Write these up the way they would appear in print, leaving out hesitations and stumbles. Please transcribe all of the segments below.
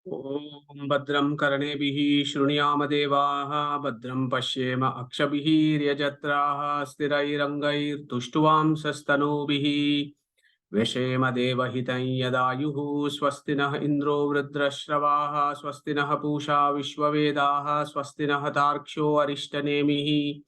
Om Badram Karnebihi Shruniyama Devaha Badram Pashyema Akshabihi Ryajatraha Sthirairangair Tushtuvam Sastanubihi Veshema Devahitan Yadayuhu Swastinah Indro Vrudrashravaha Swastinah Pusha Vishwavedaha Swastinah Tarksho Arishtanemihi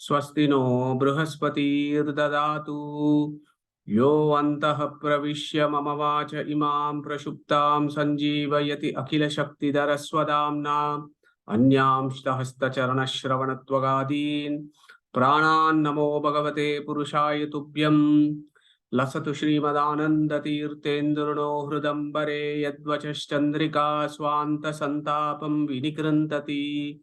Swastino Bruhaspatir Dadatu Yo antah pravishya mama vacha imam prashuptam sanjeevayati akhila shakti daraswadamna anyam shtahasta charana shravanatvagadin pranan namo bhagavate purushaya tubhyam lasatu shrimadananda tirtendruno hrudambare yadvachaschandrika swanta santapam vinikrantati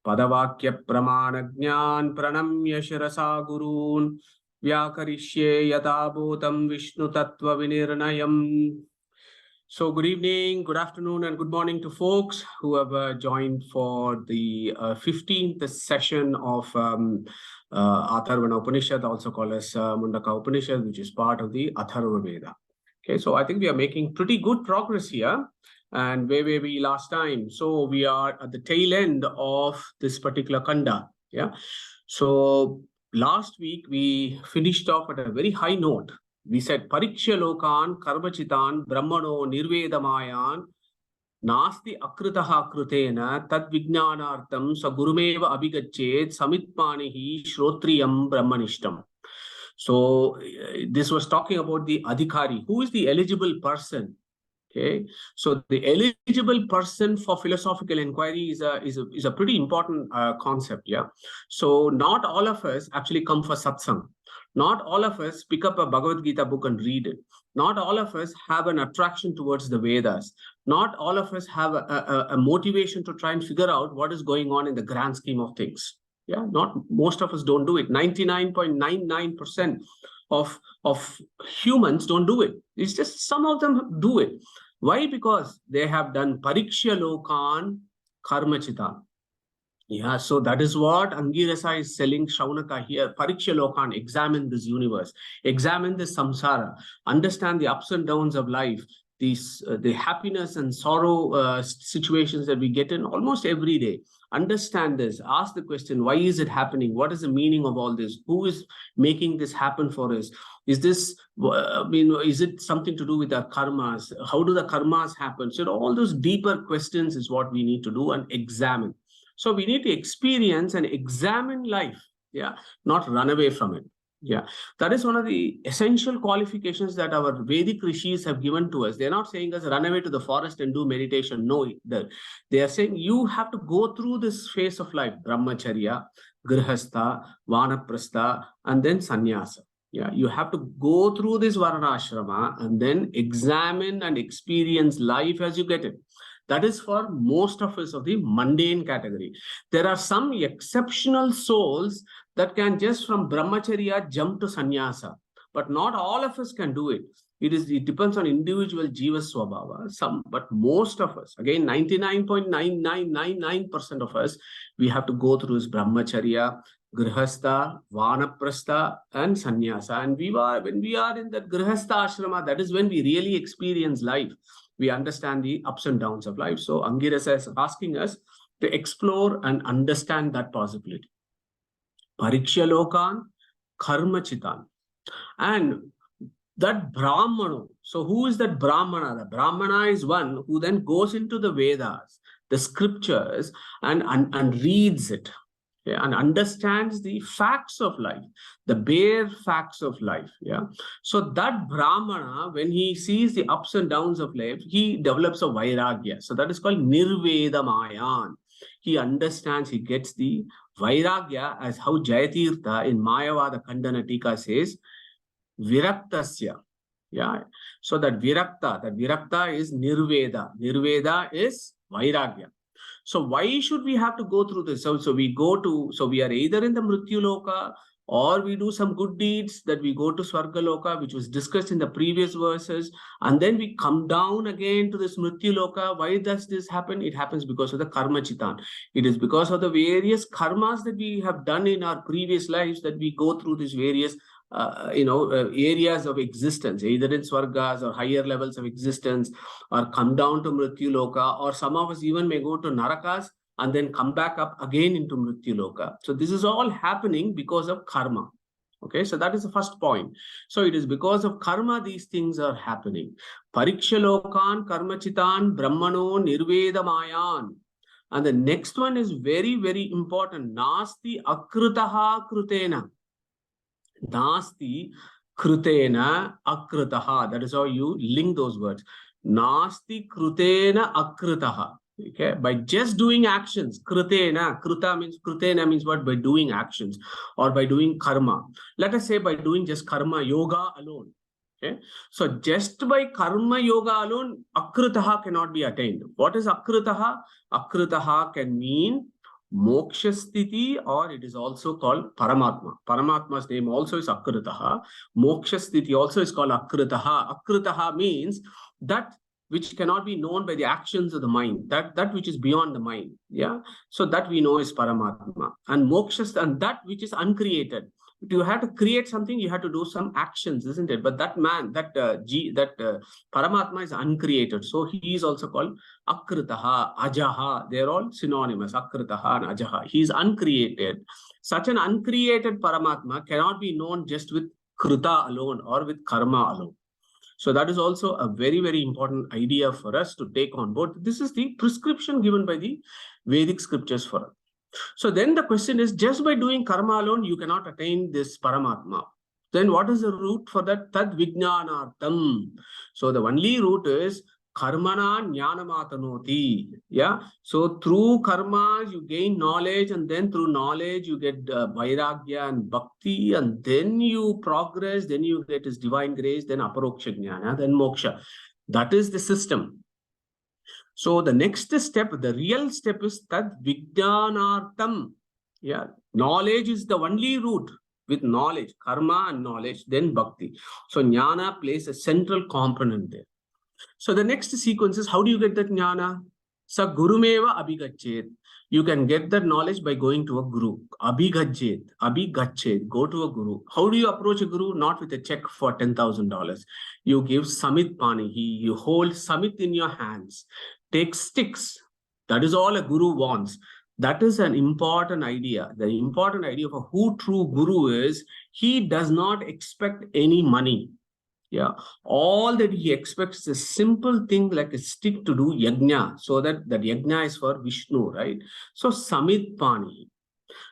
padavakya pramana jnaan pranamya shirasa gurun Vyakarishe yata bhutam Vishnu tattva vinirnayam. So good evening, good afternoon, and good morning to folks who have joined for the 15th session of Atharvana Upanishad, also called as Mundaka Upanishad, which is part of the Atharva Veda. Okay, so I think we are making pretty good progress here. And where were we last time? So we are at the tail end of this particular kanda. Yeah. So last week, we finished off at a very high note. We said, Pariksha Lokan, Karmachitan, Brahmano, Nirvedamayan, Nasti Akritaha Krutena, Tad Vijnanartam, Sa Gurumeva Abhigachet, Samitpanihi, Shrotriyam, Brahmanishtam. So this was talking about the Adhikari. Who is the eligible person? Okay, so the eligible person for philosophical inquiry is a pretty important concept. Yeah, so not all of us actually come for satsang. Not all of us pick up a Bhagavad Gita book and read it. Not all of us have an attraction towards the Vedas. Not all of us have a motivation to try and figure out what is going on in the grand scheme of things. Yeah, not most of us don't do it. 99.99% of humans don't do it. It's just some of them do it. Why? Because they have done Pariksha Lokan Karmachitan. Yeah, so that is what Angirasa is selling Shuanaka here. Pariksha Lokan, examine this universe, examine this samsara, understand the ups and downs of life, the happiness and sorrow situations that we get in almost every day. Understand this, ask the question, why is it happening? What is the meaning of all this? Who is making this happen for us? Is this, is it something to do with our karmas? How do the karmas happen? So all those deeper questions is what we need to do and examine. So we need to experience and examine life, yeah, not run away from it. Yeah, that is one of the essential qualifications that our Vedic rishis have given to us. They're not saying us run away to the forest and do meditation. No, they are saying you have to go through this phase of life, brahmacharya, grihastha, vanaprastha, and then sannyasa. Yeah, you have to go through this varnashrama and then examine and experience life as you get it. That is for most of us of the mundane category. There are some exceptional souls that can just from brahmacharya jump to sannyasa, but not all of us can do it. It depends on individual jiva swabhava. But most of us, again, 99.9999% of us, we have to go through this brahmacharya, grihastha, vanaprastha, and sannyasa. And when we are in that grihastha ashrama, that is when we really experience life. We understand the ups and downs of life. So Angirasa is asking us to explore and understand that possibility. Pariksha Lokan, Karmachitan. And that Brahmana, so who is that Brahmana? The Brahmana is one who then goes into the Vedas, the scriptures, and reads it. Yeah, and understands the facts of life, the bare facts of life. Yeah. So that Brahmana, when he sees the ups and downs of life, he develops a Vairagya. So that is called Nirvedamayan. He understands, he gets the Vairagya as how Jayatirtha in Mayavada Khandana Tika says, Viraktasya. Yeah. So that Virakta is Nirveda. Nirveda is Vairagya. So why should we have to go through this? So we are either in the Mrityu Loka or we do some good deeds that we go to Swarga Loka, which was discussed in the previous verses. And then we come down again to this Mrityu Loka. Why does this happen? It happens because of the Karma Chitan. It is because of the various karmas that we have done in our previous lives that we go through these various areas of existence, either in Swargas or higher levels of existence, or come down to Mrityu Loka, or some of us even may go to Narakas and then come back up again into Mrityu Loka. So this is all happening because of karma. Okay, so that is the first point. So it is because of karma these things are happening. Parikshalokan karmachitan brahmano nirvedamayan. And the next one is very, very important. Nasti akritaha krutena. Nasti krutena akritaha. That is how you link those words. Nasti krutena akritaha. Okay, by just doing actions, krutena means what? By doing actions or by doing karma. Let us say by doing just karma yoga alone. Okay, so just by karma yoga alone, akritaha cannot be attained. What is akritaha? Akritaha can mean moksha sthiti, or it is also called Paramatma. Paramatma's name also is akritaha. Moksha sthiti also is called akritaha. Akritaha means that which cannot be known by the actions of the mind, that which is beyond the mind. Yeah, so that we know is Paramatma. And moksha, and that which is uncreated. If you have to create something, you have to do some actions, isn't it? But that man, Paramatma is uncreated. So he is also called Akritaha, Ajaha. They're all synonymous, Akritaha and Ajaha. He is uncreated. Such an uncreated Paramatma cannot be known just with Kruta alone or with Karma alone. So that is also a very, very important idea for us to take on board. This is the prescription given by the Vedic scriptures for us. So then the question is, just by doing karma alone, you cannot attain this Paramatma. Then what is the route for that? Tad vijnanartam. So the only route is karmana jnanamatanoti. Yeah. So through karmas, you gain knowledge, and then through knowledge, you get vairagya and bhakti, and then you progress, then you get his divine grace, then aparoksha jnana, then moksha. That is the system. So the next step, the real step is tad vijnanartam. Yeah, knowledge is the only route. With knowledge, karma and knowledge, then bhakti. So jnana plays a central component there. So the next sequence is, how do you get that jnana? Sa gurumeva abhigachet. You can get that knowledge by going to a guru. Abhigachet, go to a guru. How do you approach a guru? Not with a check for $10,000. You give samit panihi. You hold samit in your hands. Take sticks. That is all a guru wants. That is an important idea. The important idea for who true guru is, he does not expect any money. Yeah, all that he expects is a simple thing like a stick to do yajna, so that yajna is for Vishnu, right? So samit pani.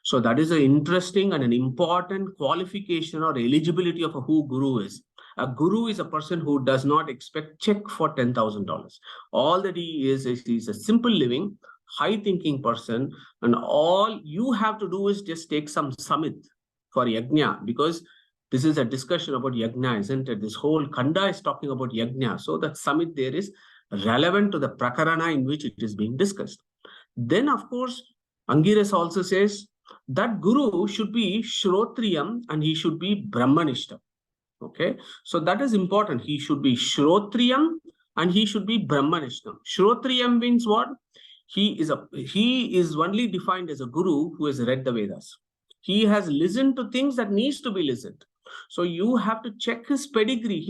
So that is an interesting and an important qualification or eligibility of a who guru is. A guru is a person who does not expect check for $10,000. All that he is he's a simple living, high thinking person, and all you have to do is just take some samit for yajna, because this is a discussion about yajna, isn't it? This whole kanda is talking about yajna. So that samit there is relevant to the prakarana in which it is being discussed. Then, of course, Angirasa also says that guru should be shrotriyam and he should be brahmanishtam. Okay, so that is important. He should be shrotriyam and he should be brahmanishtam. Shrotriyam means what? He is only defined as a guru who has read the Vedas. He has listened to things that needs to be listened. So you have to check his pedigree.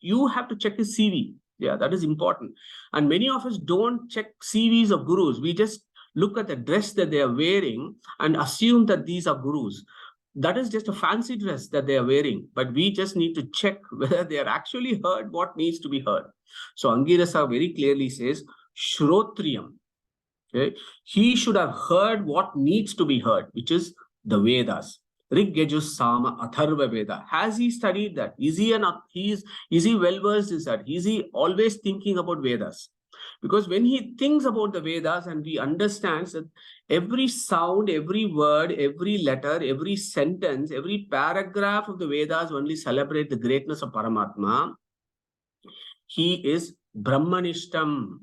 You have to check his CV. Yeah, that is important. And many of us don't check CVs of gurus. We just look at the dress that they are wearing and assume that these are gurus. That is just a fancy dress that they are wearing. But we just need to check whether they are actually heard what needs to be heard. So Angirasa very clearly says, Shrotriyam. Okay? He should have heard what needs to be heard, which is the Vedas. Rig, Yajus, Sama, Atharva Veda. Has he studied that? Is he well versed in that? Is he always thinking about Vedas? Because when he thinks about the Vedas and he understands that every sound, every word, every letter, every sentence, every paragraph of the Vedas only celebrate the greatness of Paramatma, he is Brahmanishtam.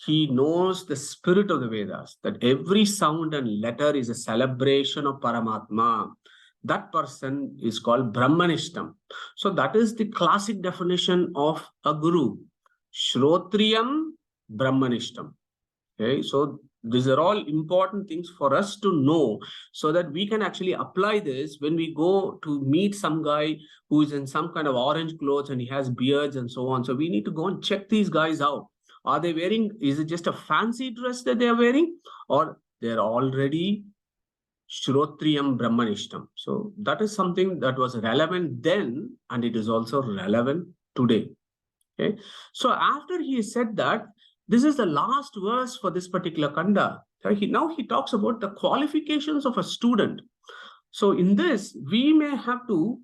He knows the spirit of the Vedas, that every sound and letter is a celebration of Paramatma. That person is called Brahmanishtam. So that is the classic definition of a guru. Shrotriyam Brahmanishtam. Okay, so These are all important things for us to know so that we can actually apply this when we go to meet some guy who is in some kind of orange clothes and he has beards and so on. So we need to go and check these guys out. Are they wearing, is it just a fancy dress that they are wearing, or they're already Shrotriyam Brahmanishtam? So that is something that was relevant then, and it is also relevant today. Okay. So after he said that, this is the last verse for this particular kanda. Now he talks about the qualifications of a student. So in this, we may have to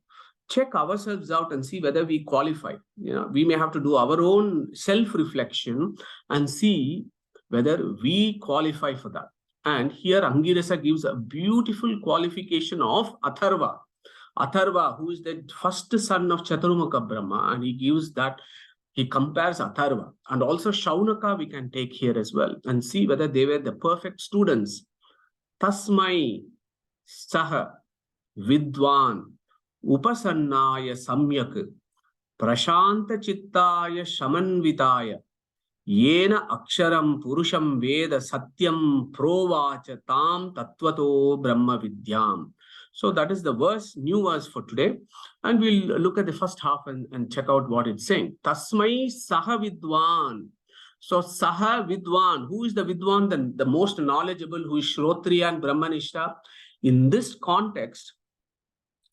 check ourselves out and see whether we qualify. We may have to do our own self-reflection and see whether we qualify for that. And here Angirasa gives a beautiful qualification of Atharva. Atharva, who is the first son of Chaturmukha Brahma, and he gives that, he compares Atharva. And also Shuanaka we can take here as well and see whether they were the perfect students. Tasmai saha vidwan upasannaya samyak prashanta chittaya shamanvitaya yena aksharam purusham veda satyam provacha tam tattvato brahma vidyam. So that is the verse, new verse for today. And we'll look at the first half and check out what it's saying. Tasmai saha vidwan. So saha vidwan, who is the vidwan, the most knowledgeable, who is Shrotriya and Brahmanishta? In this context,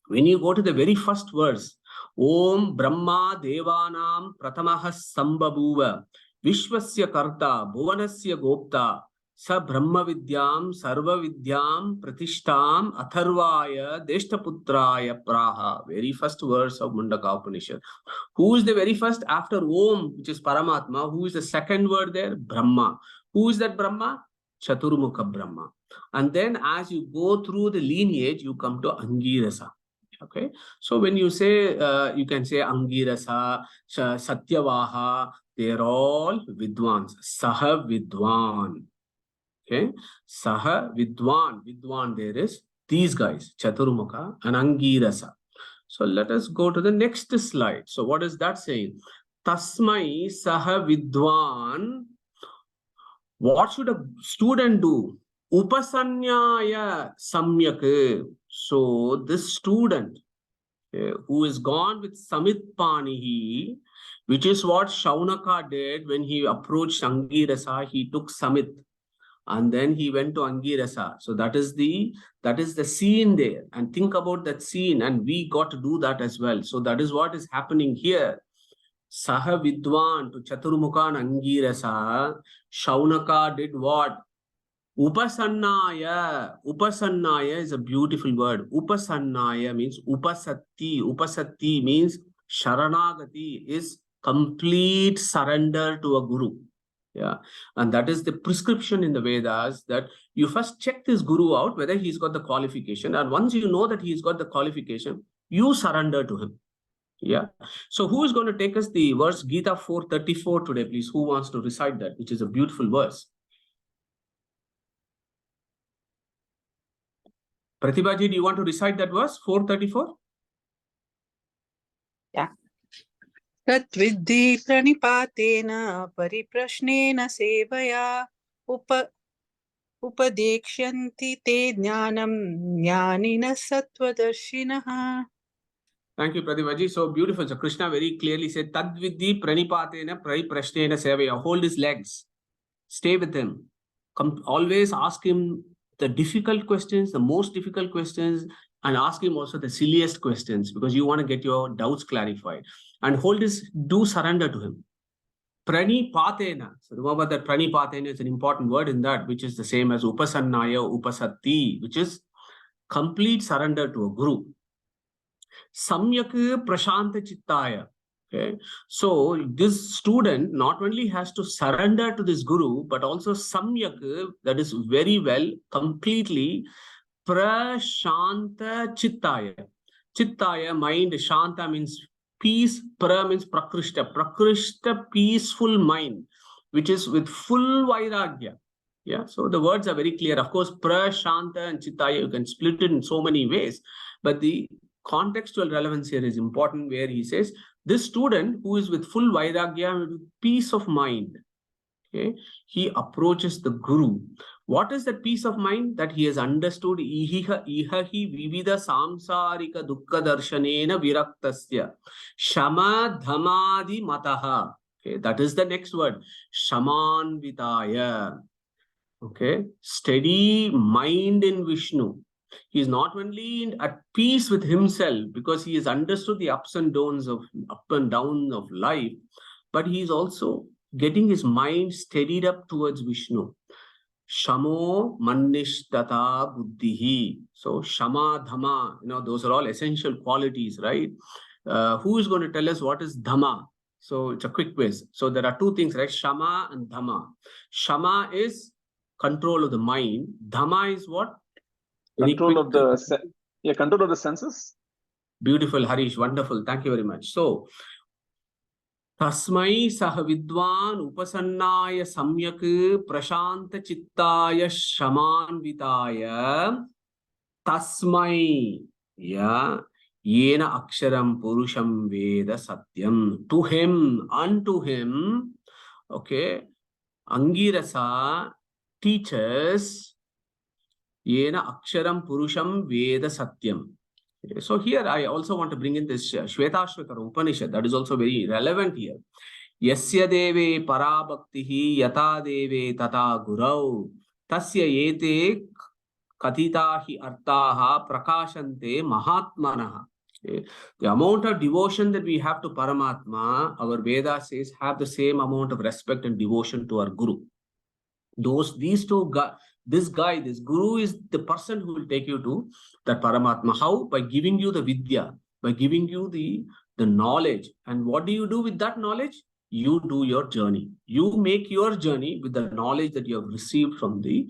when you go to the very first verse, Om Brahma Devanam Pratamaha Sambhabuva Vishwasya Karta Bhuvanasya Gopta Sa Brahma Vidyam Sarva Vidyam Pratishtam Atharvaya Deshtaputraya Praha. Very first verse of Mundaka Upanishad. Who is the very first after Om, which is Paramatma? Who is the second word there? Brahma. Who is that Brahma? Chaturmukha Brahma. And then as you go through the lineage, you come to Angirasa. Okay, so when you say, you can say Angirasa, Satyavaha, they are all Vidwans. Saha Vidwan. Okay, Saha Vidwan. Vidwan, there is these guys, Chaturmukha and Angirasa. So let us go to the next slide. So what is that saying? Tasmai Saha Vidwan. What should a student do? Upasanyaya Samyak. So this student who is gone with Samitpanihi, which is what Shuanaka did when he approached Angirasa, he took Samit and then he went to Angirasa. So that is the scene there. And think about that scene, and we got to do that as well. So that is what is happening here. Saha Vidwan to Chaturmukha and Angirasa. Shuanaka did what? Upasannaya. Upasannaya is a beautiful word. Upasannaya means upasatti. Upasatti means sharanagati, is complete surrender to a guru. Yeah. And that is the prescription in the Vedas, that you first check this guru out, whether he's got the qualification. And once you know that he's got the qualification, you surrender to him. Yeah. So who is going to take us the verse Gita 4:34 today, please? Who wants to recite that, which is a beautiful verse? Pratibhaji, do you want to recite that verse, 4:34? Yeah. Tatvidhi pranipatena pariprashnena sevaya upadekshanti te jnanam jnanina sattvadarshinaha. Thank you, Pratibhaji. So beautiful. So Krishna very clearly said, Tadvidhi pranipatena pariprashnena sevaya. Hold his legs. Stay with him. Always ask him the difficult questions, the most difficult questions, and ask him also the silliest questions, because you want to get your doubts clarified. And do surrender to him. Pranipatena. So remember that pranipatena is an important word in that, which is the same as upasannaya, upasatti, which is complete surrender to a guru. Samyak prashanta chittaya. Okay, so this student not only has to surrender to this guru, but also samyak, that is very well, completely prashanta chittaya. Chittaya, mind, shanta means peace, pra means prakrishta. Prakrishta, peaceful mind, which is with full vairagya. Yeah, so the words are very clear. Of course, prashanta and chittaya, you can split it in so many ways, but the contextual relevance here is important, where he says, this student who is with full vairagya, with peace of mind, Okay, he approaches the Guru. What is that peace of mind? That he has understood iha vivida samsarika dukkha darshanena viraktasya shama dhamadi mataha. Okay, that is the next word. Shamanvitaya. Okay, steady mind in Vishnu. He is not only at peace with himself because he has understood the ups and downs of life, but he is also getting his mind steadied up towards Vishnu. Shamo manishtata buddhihi. So shama, dhamma, those are all essential qualities, right? Who is going to tell us what is dhamma? So it's a quick quiz. So there are two things, right? Shama and dhamma. Shama is control of the mind. Dhamma is what? Control of the senses. Beautiful, Harish. Wonderful. Thank you very much. So, Tasmai saha vidwan upasannaya samyak prashanta chittaya shamanvitaya tasmai yena aksharam purusham veda satyam. To him, unto him, okay, Angirasa teaches yena aksharam purusham veda satyam. So here I also want to bring in this Shvetashvatara Upanishad that is also very relevant here. Yasya deve parabhaktihi yata deve tata gurau tasya ete katitahi artaha prakashante mahatmanaha. The amount of devotion that we have to Paramatma, our Veda says, have the same amount of respect and devotion to our Guru. This Guru is the person who will take you to that Paramatma. How? By giving you the Vidya, by giving you the knowledge. And what do you do with that knowledge? You do your journey. You make your journey with the knowledge that you have received from the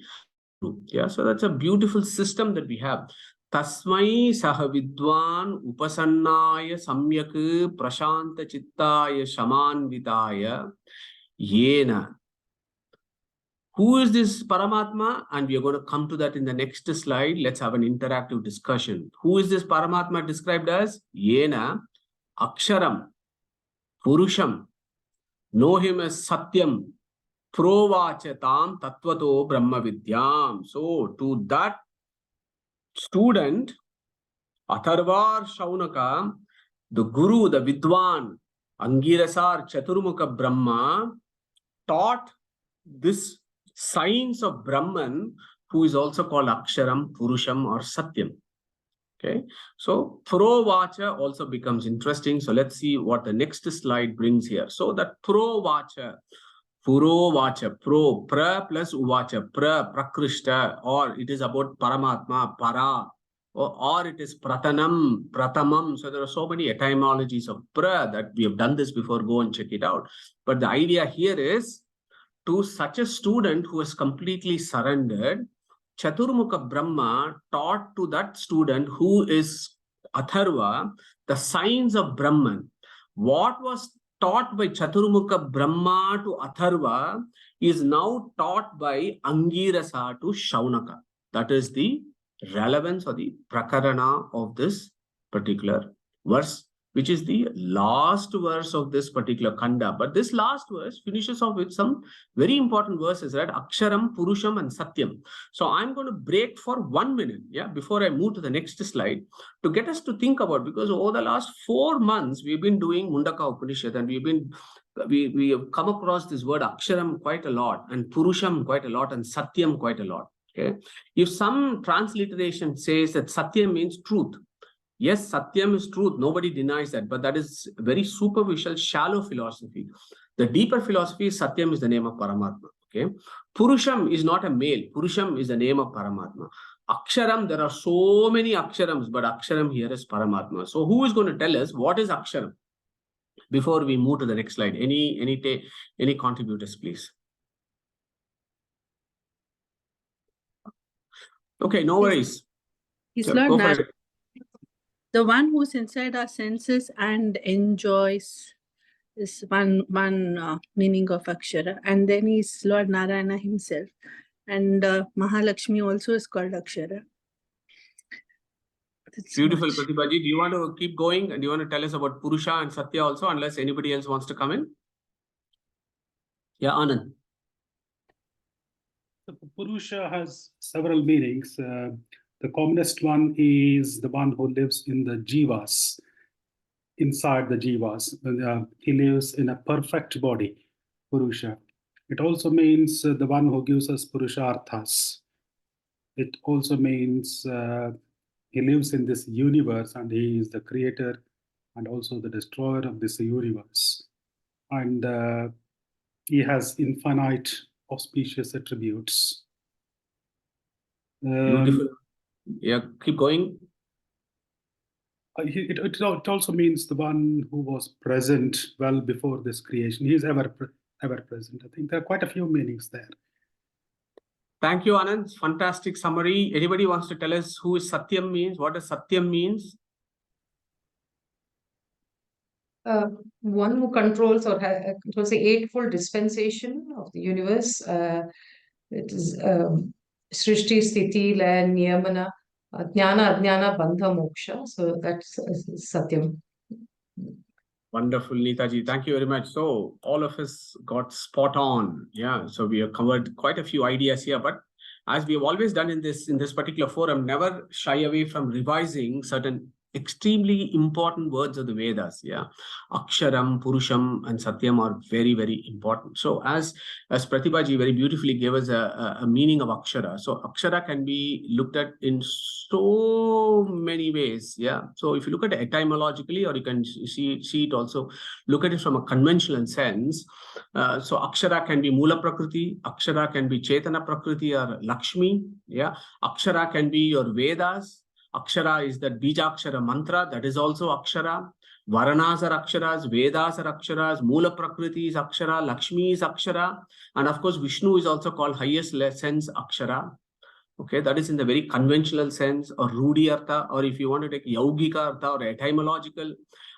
Guru. Yeah, so that's a beautiful system that we have. Tasmai saha vidwan upasannaya samyak prashanta chittaya shamanvitaya yena. Who is this Paramatma? And we are going to come to that in the next slide. Let's have an interactive discussion. Who is this Paramatma described as? Yena Aksharam Purusham. Know him as Satyam Provachatam Tattvato Brahma Vidyam. So to that student, Atharva Shuanaka, the Guru, the Vidwan, Angirasa Chaturmukha Brahma taught this science of Brahman, who is also called Aksharam, Purusham or Satyam. Okay, so Provacha also becomes interesting. So let's see what the next slide brings here. So that Provacha, Purovacha, pra plus uvacha, prakrishta, or it is about Paramatma, para, or it is pratanam, pratamam. So there are so many etymologies of pra that we have done this before. Go and check it out. But the idea here is, to such a student who has completely surrendered, Chaturmukha Brahma taught to that student who is Atharva the science of Brahman. What was taught by Chaturmukha Brahma to Atharva is now taught by Angirasa to Shuanaka. That is the relevance or the prakarana of this particular verse, which is the last verse of this particular kanda. But this last verse finishes off with some very important verses, right? Aksharam, Purusham, and Satyam. So I'm going to break for 1 minute, before I move to the next slide, to get us to think about, because over the last 4 months, we've been doing Mundaka Upanishad, and we have come across this word Aksharam quite a lot, and Purusham quite a lot, and Satyam quite a lot. Okay. If some transliteration says that Satyam means truth, yes, Satyam is truth. Nobody denies that. But that is very superficial, shallow philosophy. The deeper philosophy is Satyam is the name of Paramatma. Okay. Purusham is not a male. Purusham is the name of Paramatma. Aksharam, there are so many Aksharams, but Aksharam here is Paramatma. So who is going to tell us what is Aksharam? Before we move to the next slide, any contributors, please? Okay, no worries. Go for it. The one who's inside our senses and enjoys is one meaning of Akshara. And then he's Lord Narayana himself. And Mahalakshmi also is called Akshara. That's beautiful, much. Pratibhaji. Do you want to keep going? And do you want to tell us about Purusha and Satya also, unless anybody else wants to come in? Yeah, Anand. So Purusha has several meanings. The commonest one is the one who lives in the jivas, inside the jivas. He lives in a perfect body, Purusha. It also means the one who gives us Purusharthas. It also means he lives in this universe and he is the creator and also the destroyer of this universe. And he has infinite auspicious attributes. Beautiful. Yeah, keep going. It also means the one who was present well before this creation. He is ever present. I think there are quite a few meanings there. Thank you, Anand. Fantastic summary. Anybody wants to tell us who Satyam means? What does Satyam means? One who controls or controls the eightfold dispensation of the universe. It is Srishti, Sthiti, Laya, Niyamana, Jnana, Ajnana, Bandha, Moksha. So that's Satyam. Wonderful, Neetaji. Thank you very much. So all of us got spot on. Yeah. So we have covered quite a few ideas here, but as we have always done in this particular forum, never shy away from revising certain extremely important words of the Vedas. Yeah. Aksharam, Purusham, and Satyam are very, very important. So as Pratibhaji very beautifully gave us a meaning of Akshara. So Akshara can be looked at in so many ways. Yeah. So if you look at it etymologically, or you can see it also, look at it from a conventional sense. So Akshara can be Mula Prakriti, Akshara can be Chetana Prakriti or Lakshmi. Yeah. Akshara can be your Vedas. Akshara is that Bijakshara mantra, that is also Akshara. Varanas are Aksharas, Vedas are Aksharas, Mula Prakriti is Akshara, Lakshmi is Akshara, and of course Vishnu is also called highest sense Akshara. Okay, that is in the very conventional sense, or Rudi Artha, or if you want to take Yaugika Artha or etymological,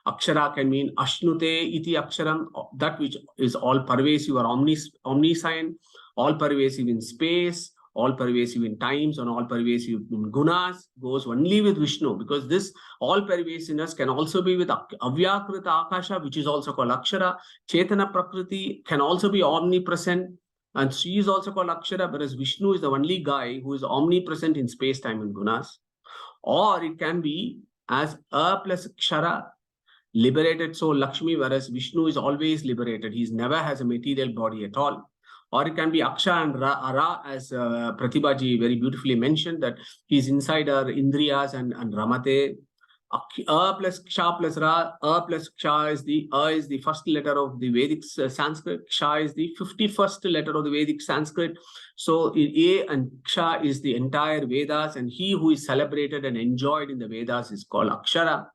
Akshara can mean Ashnute iti Aksharam, that which is all pervasive or omniscient, all pervasive in space, all pervasive in times, and all pervasive in gunas, goes only with Vishnu, because this all pervasiveness can also be with Avyakrita Akasha, which is also called Akshara. Chetana Prakriti can also be omnipresent, and she is also called Akshara, whereas Vishnu is the only guy who is omnipresent in space, time, and gunas. Or it can be as A plus Kshara, liberated soul Lakshmi, whereas Vishnu is always liberated. He never has a material body at all. Or it can be Aksha and Ra, as Pratibhaji very beautifully mentioned, that he's inside our Indriyas and Ramate. A plus Ksha plus Ra, A plus Ksha is the first letter of the Vedic Sanskrit. Ksha is the 51st letter of the Vedic Sanskrit. So A and Ksha is the entire Vedas, and he who is celebrated and enjoyed in the Vedas is called Akshara.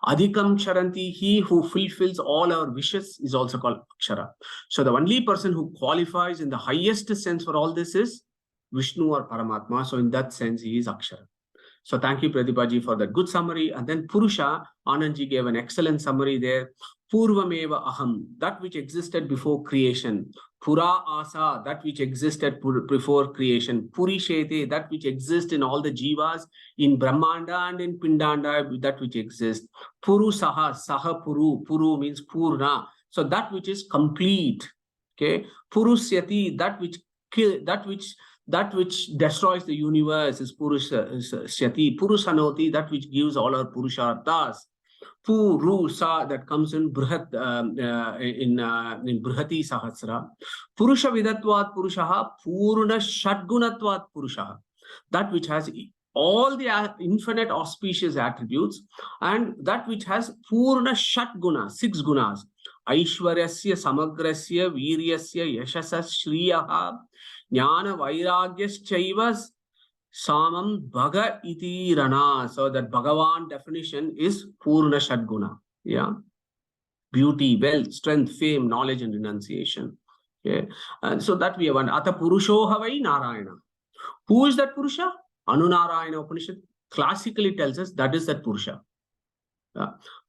Adhikam Charanti, he who fulfills all our wishes, is also called Akshara. So the only person who qualifies in the highest sense for all this is Vishnu or Paramatma. So in that sense, he is Akshara. So thank you, Pratibhaji, for that good summary. And then Purusha, Anandji gave an excellent summary there. Purvameva Aham, that which existed before creation. Pura Asa, that which existed before creation. Purishete, that which exists in all the jivas, in Brahmanda and in Pindanda, that which exists. Puru Saha, Saha Puru, Puru means Purna. So that which is complete. Okay. Purusyati, that which destroys the universe is Purusyati. Purusanoti, that which gives all our Purusharthas. Purusa, that comes in Bruhat, in Bruhati Sahasra. Purusha Vidatvat Purushaha, Purna Shadgunatvat Purushaha. That which has all the infinite auspicious attributes, and that which has Purna Shatguna, 6 gunas. Aishwaryasya, Samagrasya, Viryasya, Yashasas, Shriyaha, Jnana Vairagyaschayvas, Samam Bhaga iti Rana. So that Bhagavan definition is Purna Shadguna. Yeah. Beauty, wealth, strength, fame, knowledge, and renunciation. Okay. And so that we have an Ata Purusho Havai Narayana. Who is that Purusha? Anunarayana Upanishad classically tells us that is that Purusha.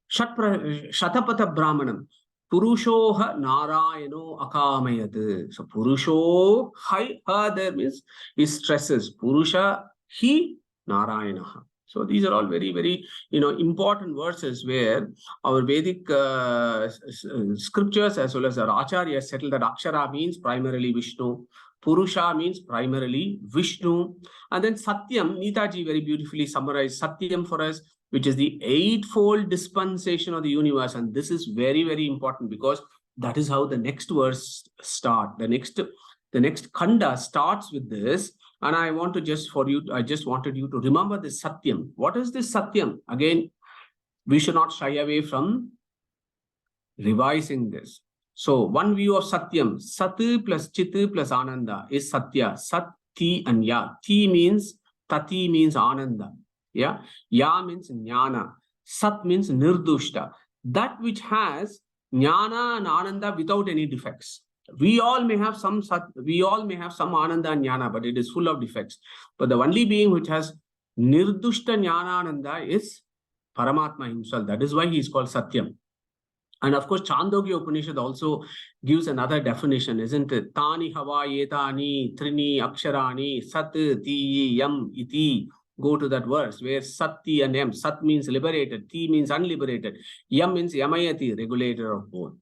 Shatapatha Brahmanam. Purushoha Narayano Akamayat. So Purusho, ha there means he stresses. Purusha, he Narayana. So these are all very, very, important verses where our Vedic scriptures as well as our acharyas settle that Akshara means primarily Vishnu, Purusha means primarily Vishnu, and then Satyam, Neetaji very beautifully summarized Satyam for us, which is the eightfold dispensation of the universe. And this is very, very important because that is how the next verse starts. The next Khanda starts with this. And I just wanted you to remember this Satyam. What is this Satyam? Again, we should not shy away from revising this. So one view of Satyam, Sat plus Chit plus Ananda is Satya. Sat, Ti and Ya. Ti means, Tati means Ananda. Yeah. Ya means Jnana. Sat means Nirdushta. That which has Jnana and Ananda without any defects. We all may have some Ananda and Jnana, but it is full of defects. But the only being which has Nirdushta Jnana Ananda is Paramatma himself. That is why he is called Satyam. And of course, Chandogya Upanishad also gives another definition, isn't it? Tani hava yetani trini aksharani sat ti yam iti. Go to that verse where Sati and Yam. Sat means liberated, Ti means unliberated, Yam means Yamayati, regulator of both.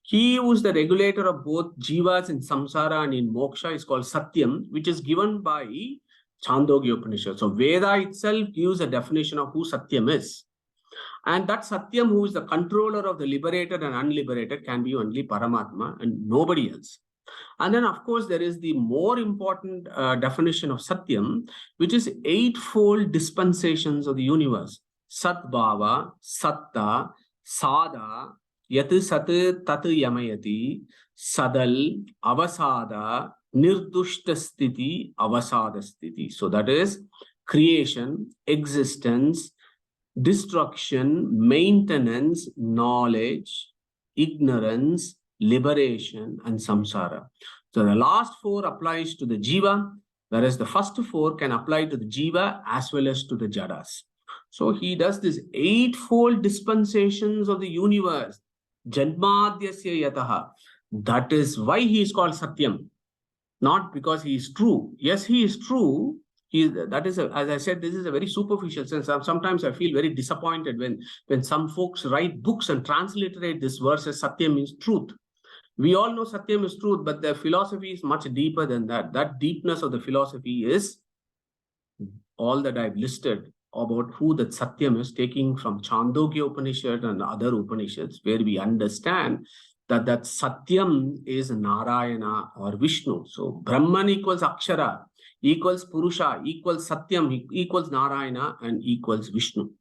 He who is the regulator of both jivas in samsara and in moksha is called Satyam, which is given by Chandogya Upanishad. So Veda itself gives a definition of who Satyam is. And that Satyam, who is the controller of the liberated and unliberated, can be only Paramatma and nobody else. And then, of course, there is the more important definition of Satyam, which is eightfold dispensations of the universe. Satbhava, Satta, Sada, Yat Sat Tat Yamayati, Sadal, Avasada, Nirdushta Sthiti, Avasada Sthiti. So that is creation, existence, destruction, maintenance, knowledge, ignorance, liberation, and samsara. So the last four applies to the jiva, whereas the first four can apply to the jiva as well as to the jadas. So he does this eightfold dispensations of the universe. Janmadhyasya yataha. That is why he is called Satyam. Not because he is true. Yes, he is true. As I said, this is a very superficial sense. Sometimes I feel very disappointed when some folks write books and transliterate this verse as Satyam means truth. We all know Satyam is truth, but the philosophy is much deeper than that. That deepness of the philosophy is all that I've listed about who that Satyam is, taking from Chandogya Upanishad and other Upanishads, where we understand that Satyam is Narayana or Vishnu. So Brahman equals Akshara, equals Purusha, equals Satyam, equals Narayana, and equals Vishnu.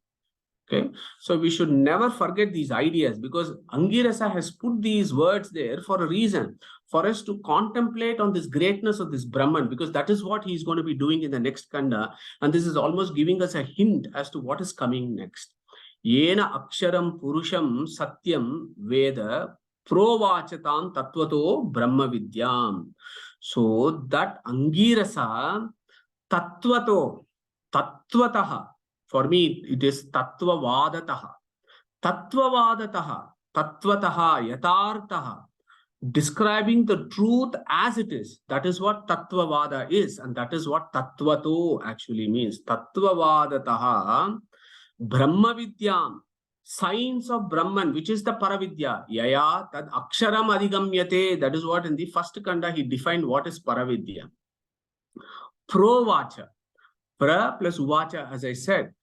Okay, so we should never forget these ideas, because Angirasa has put these words there for a reason, for us to contemplate on this greatness of this Brahman, because that is what he's going to be doing in the next Kanda, and this is almost giving us a hint as to what is coming next. Yena aksharam purusham satyam veda provachatam tattvato brahma vidyam. So that Angirasa tattvataha, for me it is tattvavadataha, tattvataha, yatartaha, describing the truth as it is. That is what tattvavada is, and that is what tattvato actually means. Tattvavadataha brahma vidyam, science of Brahman, which is the Paravidya. Yaya tad aksharam adhigamyate. That is what in the first Kanda he defined what is Paravidya. Provacha. Pra plus uvacha, as I said.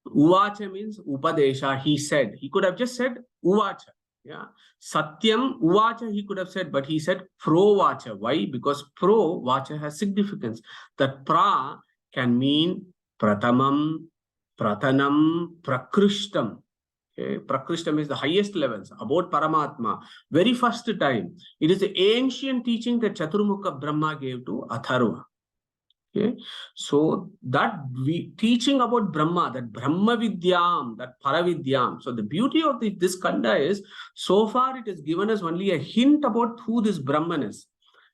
Uvacha means upadesha, he said. He could have just said uvacha. Yeah. Satyam, uvacha he could have said, but he said provacha. Why? Because pro-vacha has significance. That pra can mean pratamam, pratanam, prakrishtam. Okay. Prakrishtam is the highest levels about Paramatma. Very first time. It is the ancient teaching that Chaturmukha Brahma gave to Atharva. Okay. So that teaching about Brahma, that Brahma Vidyam, that Paravidyam. So the beauty of this Kanda is, so far it has given us only a hint about who this Brahman is.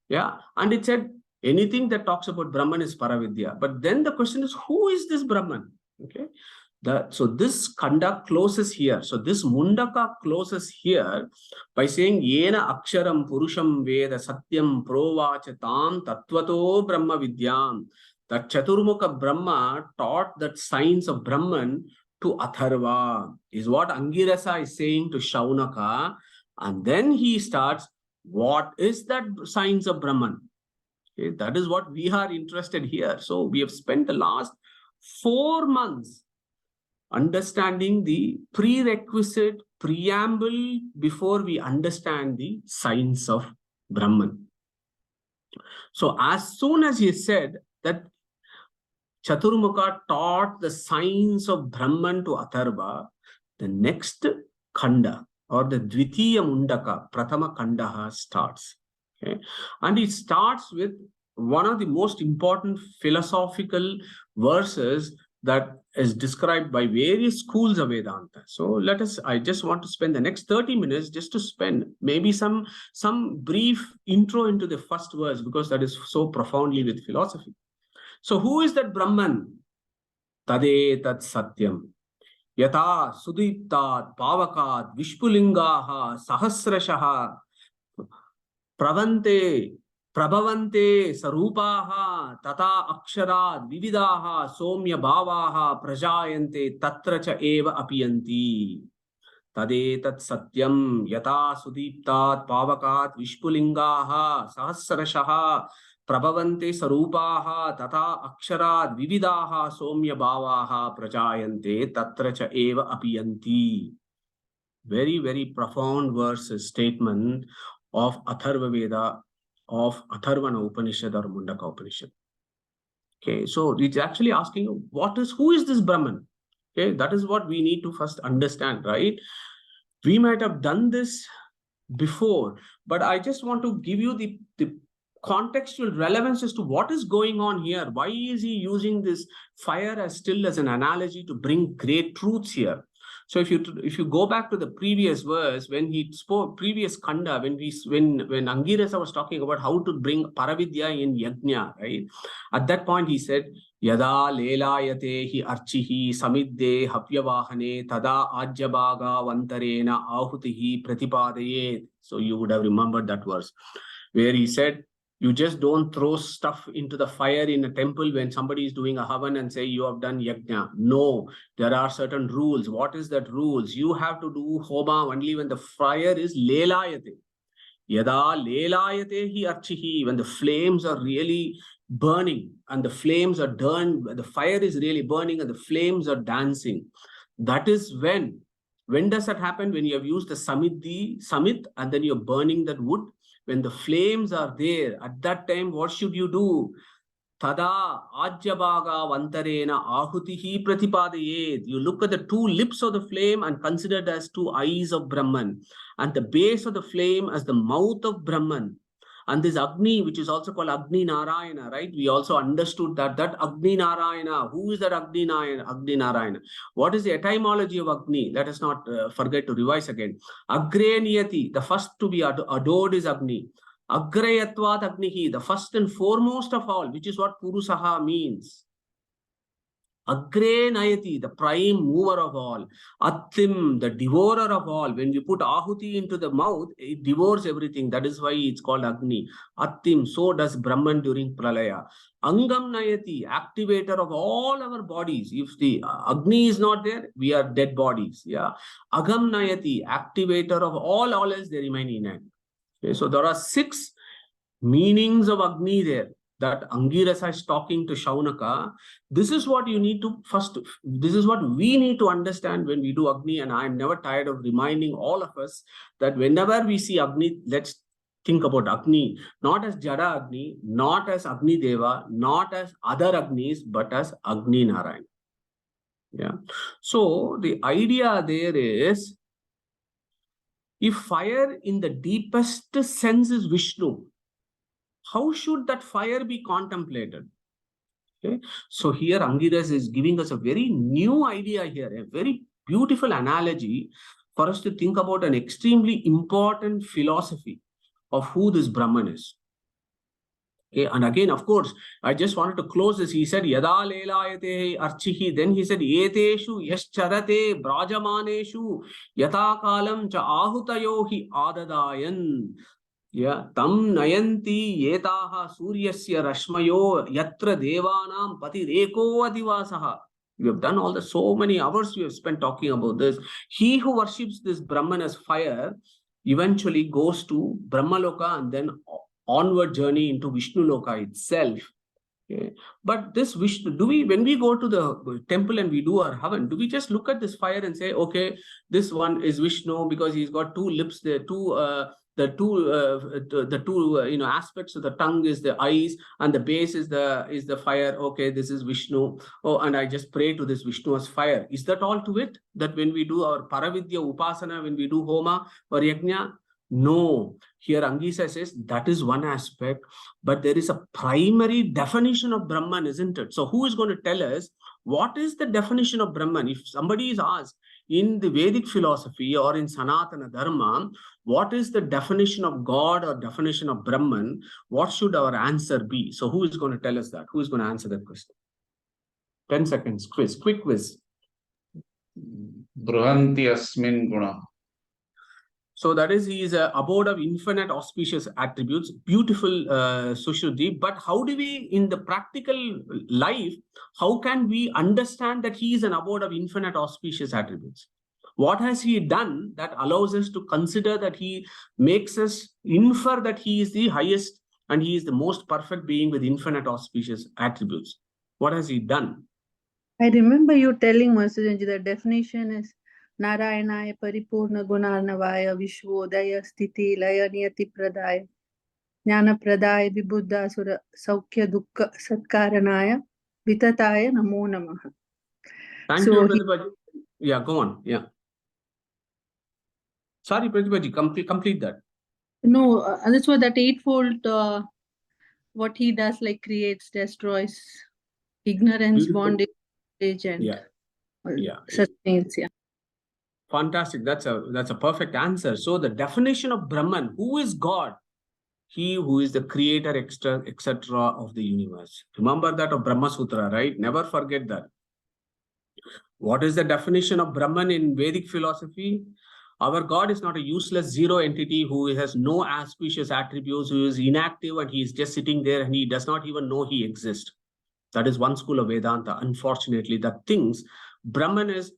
Yeah. And it said anything that talks about Brahman is Paravidya. But then the question is, who is this Brahman? Okay. So this Kanda closes here. So this Mundaka closes here by saying Yena aksharam purusham veda satyam provachatam tattvato brahma vidyam that Chaturmukha Brahma taught that science of Brahman to Atharva, is what Angirasa is saying to Shuanaka. And then he starts, what is that science of Brahman? Okay, that is what we are interested here. So we have spent the last 4 months understanding the prerequisite preamble before we understand the science of Brahman. So as soon as he said that Chaturmukha taught the science of Brahman to Atharva, the next Khanda or the Dvitiya Mundaka, Prathama Khandaha starts. Okay? And it starts with one of the most important philosophical verses that is described by various schools of Vedanta. So I just want to spend the next 30 minutes just to spend maybe some brief intro into the first verse, because that is so profoundly with philosophy. So who is that Brahman? Tade tat satyam. Yata sudiptat pavakat vishpulingaha sahasrashaha pravante prabhavante sarupaha tata aksharat vividaha somya bhavaha prajayante tatra cha eva apiyanti. Tade tat satyam yata sudiptat pavakat vishpulingaha sahasrashaha prabhavante sarupaha tata aksharat vividaha somya bhavaha prajayante tatra cha eva apiyanti. Very, very profound verse statement of Atharva Veda, of Atharvana Upanishad or Mundaka Upanishad. Okay, so it's actually asking you, who is this Brahman? Okay, that is what we need to first understand, right? We might have done this before, but I just want to give you the contextual relevance as to what is going on here. Why is he using this fire as an analogy to bring great truths here? So if you go back to the previous verse, when he spoke, previous Khanda, when Angirasa was talking about how to bring Paravidya in Yajna, right? At that point he said, Yada lelayate hi archihi samidde hapyavahane tada ajyabaga vantarena ahutihi pratipadayet. So you would have remembered that verse where he said, you just don't throw stuff into the fire in a temple when somebody is doing a havan and say you have done yajna. No, there are certain rules. What is that rules? You have to do homa only when the fire is lelayate. Yada lelayate hi archihi, when the flames are really burning and the flames are the fire is really burning and the flames are dancing. That is when does that happen? When you have used the samit and then you're burning that wood. When the flames are there, at that time, what should you do? Tada ajyabaga vantarena ahutihi pratipadayet. You look at the 2 lips of the flame and consider it as 2 eyes of Brahman, and the base of the flame as the mouth of Brahman. And this Agni, which is also called Agni Narayana, right? We also understood that Agni Narayana, who is that Agni Narayana? What is the etymology of Agni? Let us not forget to revise again. Agre Niyati, the first to be adored is Agni. Agrayatvat Agnihi, the first and foremost of all, which is what Purusaha means. Agre Nayati, the prime mover of all. Attim, the devourer of all. When we put Ahuti into the mouth, it devours everything. That is why it's called Agni. Attim, so does Brahman during Pralaya. Angam Nayati, activator of all our bodies. If the Agni is not there, we are dead bodies. Yeah. Agam Nayati, activator of all else, they remain inactive. Okay, so there are 6 meanings of Agni there that Angirasa is talking to Shuanaka. This is what you need to this is what we need to understand when we do Agni, and I am never tired of reminding all of us that whenever we see Agni, let's think about Agni, not as Jada Agni, not as Agni Deva, not as other Agnis, but as Agni Narayana. Yeah. So the idea there is, if fire in the deepest sense is Vishnu, how should that fire be contemplated? Okay. So here Angirasa is giving us a very new idea here, a very beautiful analogy for us to think about an extremely important philosophy of who this Brahman is. Okay. And again, of course, I just wanted to close this. He said, Yada lelayate archihi. Then he said, Eteshu yascharate brajamaneshu yata kalam cha ahutayohi adadayan. Yeah, tam nayanti yetaha suryasya rashmayo yatra devanam patireko adivasaha. We have done all the so many hours we have spent talking about this. He who worships this Brahman as fire eventually goes to Brahmaloka and then onward journey into Vishnu Loka itself. Okay. But this Vishnu, when we go to the temple and we do our havan, do we just look at this fire and say, okay, this one is Vishnu because he's got two lips there, the two aspects of the tongue is the eyes and the base is the fire. Okay, this is Vishnu. Oh, and I just pray to this Vishnu as fire. Is that all to it? That when we do our Paravidya Upasana, when we do Homa or Yajna? No. Here Angirasa says that is one aspect, but there is a primary definition of Brahman, isn't it? So who is going to tell us what is the definition of Brahman? If somebody is asked in the Vedic philosophy or in Sanatana Dharma, what is the definition of God or definition of Brahman? What should our answer be? So who is going to tell us that? Who is going to answer that question? 10 seconds, quiz, quick quiz. Bruhanti asmin guna. So that is, he is a abode of infinite auspicious attributes, beautiful Sushuddhi. But how do we, in the practical life, how can we understand that he is an abode of infinite auspicious attributes? What has he done that allows us to consider that he makes us infer that he is the highest and he is the most perfect being with infinite auspicious attributes? What has he done? I remember you telling Mercedes the definition is Narayanaya Paripurna Gunarnavaya Vishwodaya Sthiti Laya Niyati Pradaya Jnana Pradaya Vibuddha Sura Saukya Dukkha Satkaranaya Vitataya Namo Namaha. Thank you, Pratibhaji. Yeah, go on. Yeah. Sorry, Pratibhaji, complete that. No, that's what that eightfold, what he does, like creates, destroys, ignorance, Beautiful. bondage, and sustains. Yeah. Fantastic. That's a perfect answer. So the definition of Brahman, who is God? He who is the creator, etc. of the universe. Remember that of Brahma Sutra, right? Never forget that. What is the definition of Brahman in Vedic philosophy? Our God is not a useless zero entity who has no auspicious attributes, who is inactive and he is just sitting there and he does not even know he exists. That is one school of Vedanta, unfortunately, that thinks Brahman is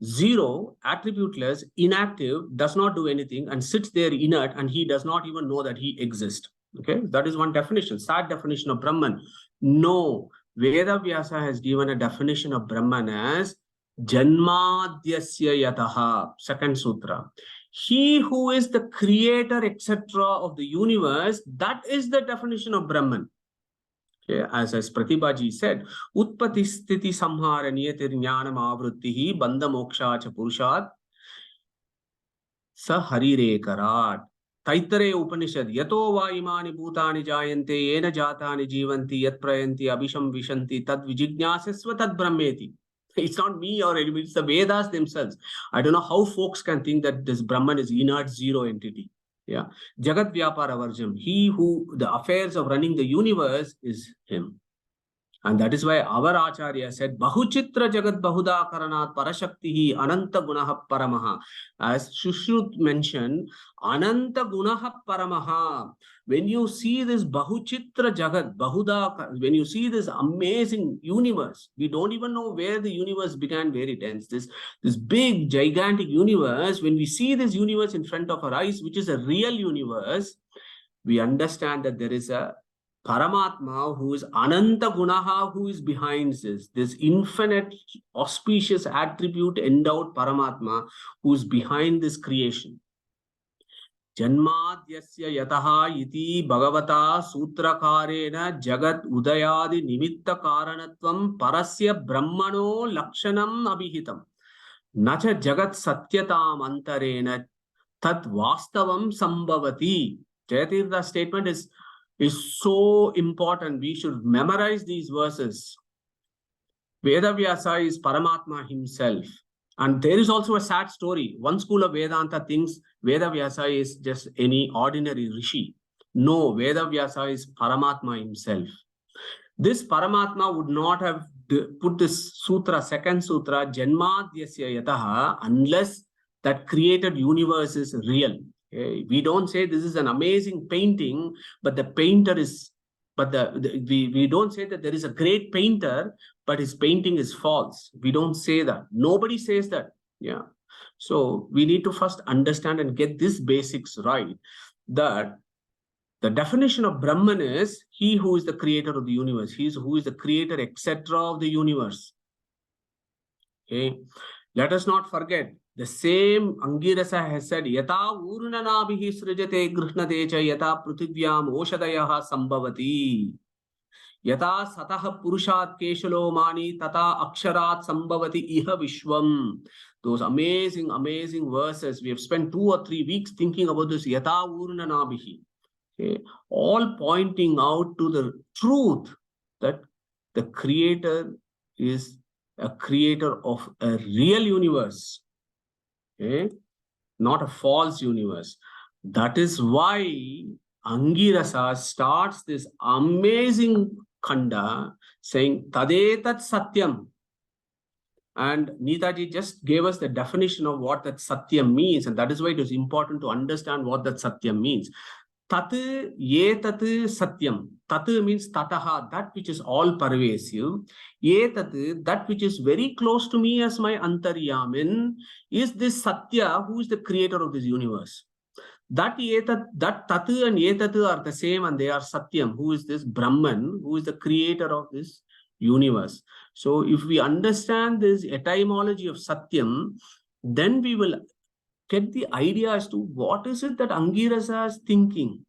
zero, attributeless, inactive, does not do anything and sits there inert and he does not even know that he exists. Okay, that is one definition, sad definition of Brahman. No, Veda Vyasa has given a definition of Brahman as Janmadyasya Yataha, second sutra. He who is the creator, etc. of the universe, that is the definition of Brahman. Okay, as Pratibhaji said, Utpati Sthiti Samhara Niyatir Jnanam Avruttihi Bandha Moksha Cha Purushat Sa Harire Karat. Taittare Upanishad Yato Va Imani Bhutani Jayante Yena Jatani Jivanti Yat Prayanti Abhisham Vishanti Tad Vijignasasva Tad Brahmeti. It's not me or anybody, it's the Vedas themselves. I don't know how folks can think that this Brahman is inert zero entity. Yeah. Jagat Vyapara Varjam. He who, the affairs of running the universe is him. And that is why our Acharya said, Bahuchitra Jagat Bahuda Karanat Parashaktihi Ananta Gunaha Paramaha. As Shushrut mentioned, Ananta Gunaha Paramaha. When you see this Bahuchitra Jagat, Bahuda, when you see this amazing universe, we don't even know where the universe began, where it ends. This big, gigantic universe, when we see this universe in front of our eyes, which is a real universe, we understand that there is a Paramatma who is Ananta Gunaha, who is behind this infinite auspicious attribute endowed Paramatma who is behind this creation. Janmadyasya Yataha iti Bhagavata Sutrakarena Jagat Udayadi Nimitta Karanatvam Parasya Brahmano Lakshanam Abhihitam Nacha Jagat Satyatam Antarena Tat Vastavam Sambhavati. Jayatirtha's statement is so important. We should memorize these verses. Veda Vyasa is Paramatma himself. And there is also a sad story. One school of Vedanta thinks Veda Vyasa is just any ordinary rishi. No, Veda Vyasa is Paramatma himself. This Paramatma would not have put this sutra, second sutra, Janmadyasya Yataha, unless that created universe is real. Okay? We don't say this is an amazing painting, but the painter is, we don't say that there is a great painter, but his painting is false. We don't say that. Nobody says that. Yeah. So we need to first understand and get these basics right, that the definition of Brahman is he who is the creator of the universe. He is who is the creator, etc. of the universe. Okay. Let us not forget, the same Angirasa has said, Yata urnanabihi srijate grihnate cha yata pruthivyam oshadayaha sambhavati. Yata satah purushat keshalo mani tata aksharat sambhavati iha vishwam. Those amazing, amazing verses. We have spent 2 or 3 weeks thinking about this. Yata urnanabihi. Okay. All pointing out to the truth that the creator is a creator of a real universe. Okay? Not a false universe. That is why Angirasa starts this amazing khanda saying Tadetat Satyam. And Neetaji just gave us the definition of what that Satyam means, and that is why it is important to understand what that Satyam means. Tat yetat satyam. Tat means tataha, that which is all pervasive. Yetat, that which is very close to me as my antaryamin, is this Satya who is the creator of this universe. That yetat, that tat and yetat are the same, and they are Satyam, who is this Brahman, who is the creator of this universe. So if we understand this etymology of Satyam, then we will get the idea as to what is it that Angirasa is thinking.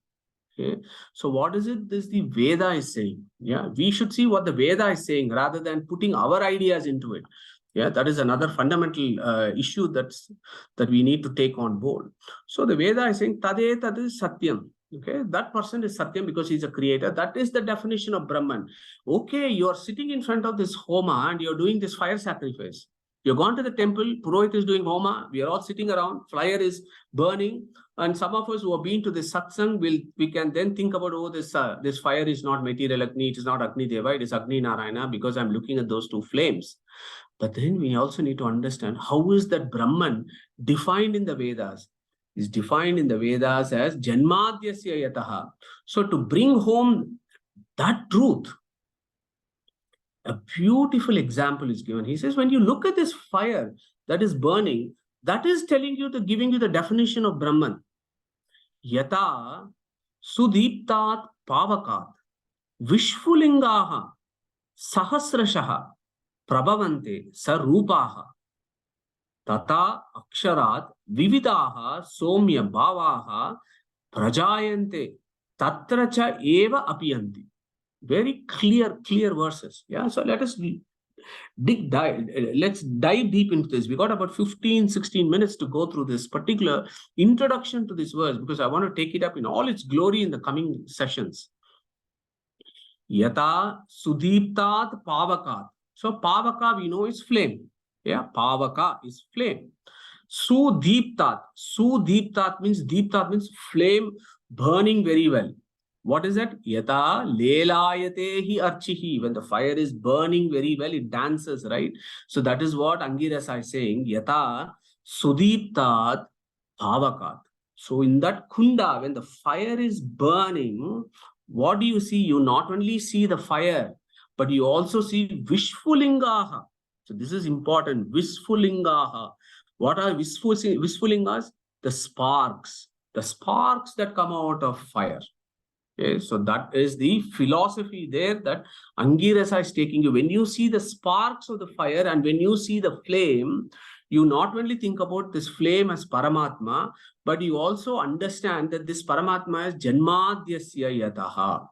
Okay, so what is it this the Veda is saying? Yeah, we should see what the Veda is saying rather than putting our ideas into it. Yeah, that is another fundamental issue that we need to take on board. So the Veda is saying Tade Tad is Satyam. Okay, that person is Satyam because he's a creator. That is the definition of Brahman. Okay, you are sitting in front of this Homa and you're doing this fire sacrifice. You've gone to the temple, Purohit is doing Homa, we are all sitting around, fire is burning, and some of us who have been to this satsang, we can then think about, oh, this fire is not material Agni, it is not Agni Deva, it is Agni Narayana, because I'm looking at those 2 flames. But then we also need to understand how is that Brahman defined in the Vedas. Is defined in the Vedas as Janmadhyasya Yataha. So to bring home that truth, a beautiful example is given. He says, when you look at this fire that is burning, that is telling you, giving you the definition of Brahman. Yata sudiptat pavakat vishfulingaha sahasrashaha prabhavante sarupaha tata aksharat vividaha somya bhavaha prajayante tatracha eva apiyanti. Very clear verses. Yeah, so let's dive deep into this. We got about 15-16 minutes to go through this particular introduction to this verse, because I want to take it up in all its glory in the coming sessions. Yata sudiptat pavakat. So pavaka we know is flame. Yeah, pavaka is flame. Sudiptat means flame burning very well. What is that? Yata lelayatehi archihi. When the fire is burning very well, it dances, right? So that is what Angirasa is saying. Yata sudiptat bhavakat. So in that kunda, when the fire is burning, what do you see? You not only see the fire, but you also see vishfulingaha. So this is important. Vishfulingaha. What are vishfulingas? The sparks that come out of fire. Okay, so that is the philosophy there that Angirasa is taking you. When you see the sparks of the fire and when you see the flame, you not only think about this flame as Paramatma, but you also understand that this Paramatma is Janmadhyasya Yataha.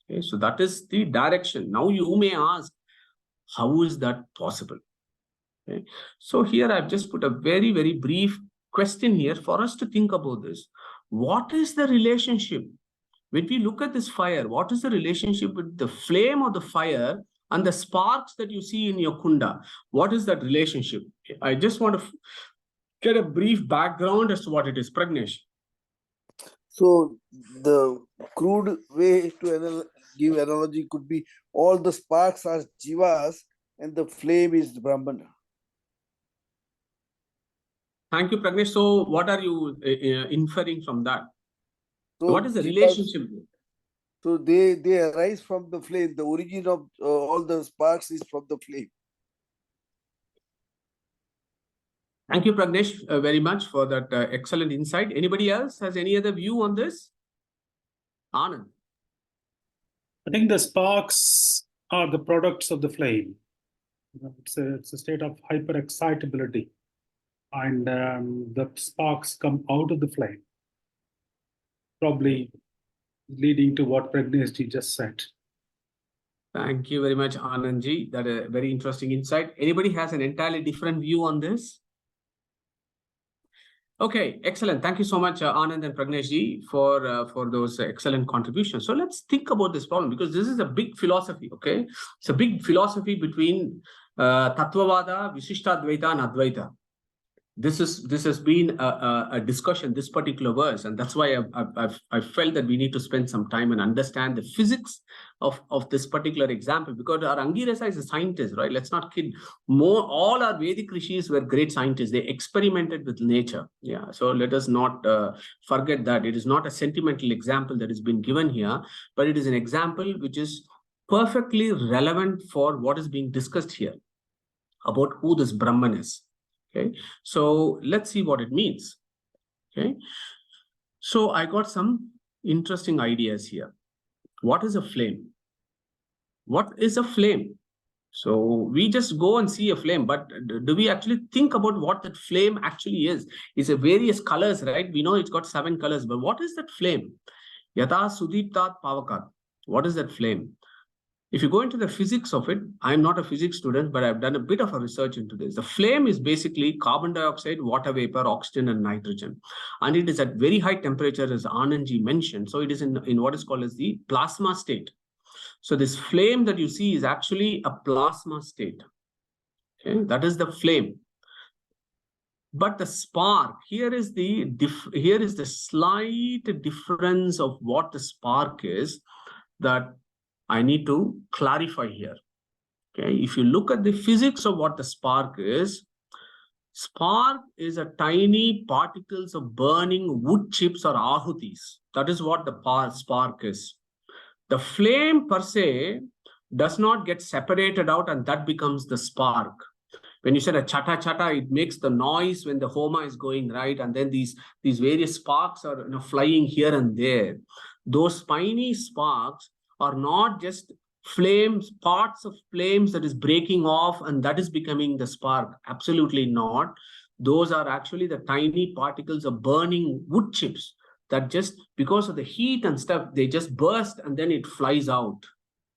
Okay, so that is the direction. Now you may ask, how is that possible? Okay, so here I've just put a very, very brief question here for us to think about this. What is the relationship? When we look at this fire, what is the relationship with the flame of the fire and the sparks that you see in your kunda? What is that relationship? I just want to get a brief background as to what it is. Pragnesh. So the crude way to give analogy could be all the sparks are jivas and the flame is Brahman. Thank you, Pragnesh. So what are you inferring from that? So What is the jivas- relationship? So they arise from the flame. The origin of all the sparks is from the flame. Thank you, Pragnesh, very much for that excellent insight. Anybody else has any other view on this? Anand. I think the sparks are the products of the flame. It's a state of hyperexcitability, and the sparks come out of the flame, probably leading to what Pragneshji just said. Thank you very much, Anandji. That a very interesting insight. Anybody has an entirely different view on this? Okay, excellent. Thank you so much, Anand and Pragneshji, for those excellent contributions. So let's think about this problem, because this is a big philosophy, okay? It's a big philosophy between Tattvavada, Vishishtadvaita, and Advaita. This has been a discussion, this particular verse, and that's why I felt that we need to spend some time and understand the physics of this particular example, because our Angirasa is a scientist, right? Let's not kid. All our Vedic rishis were great scientists. They experimented with nature. Yeah, so let us not forget that. It is not a sentimental example that has been given here, but it is an example which is perfectly relevant for what is being discussed here about who this Brahman is. Okay, so let's see what it means. Okay, so I got some interesting ideas here. What is a flame? What is a flame? So we just go and see a flame, but do we actually think about what that flame actually is? It's a various colors, right? We know it's got 7 colors, but what is that flame? Yata Sudiptat Pavakat. What is that flame? If you go into the physics of it, I'm not a physics student, but I've done a bit of a research into this. The flame is basically carbon dioxide, water vapor, oxygen, and nitrogen. And it is at very high temperature, as Anandji mentioned. So it is in what is called as the plasma state. So this flame that you see is actually a plasma state. Okay, that is the flame. But the spark, here is the slight difference of what the spark is that I need to clarify here. Okay, if you look at the physics of what the spark is a tiny particles of burning wood chips or ahutis. That is what the spark is. The flame per se does not get separated out, and that becomes the spark. When you said a chata chata, it makes the noise when the homa is going, right? And then these various sparks are flying here and there. Those tiny sparks are not just flames, parts of flames that is breaking off and that is becoming the spark. Absolutely not. Those are actually the tiny particles of burning wood chips that just because of the heat and stuff, they just burst and then it flies out.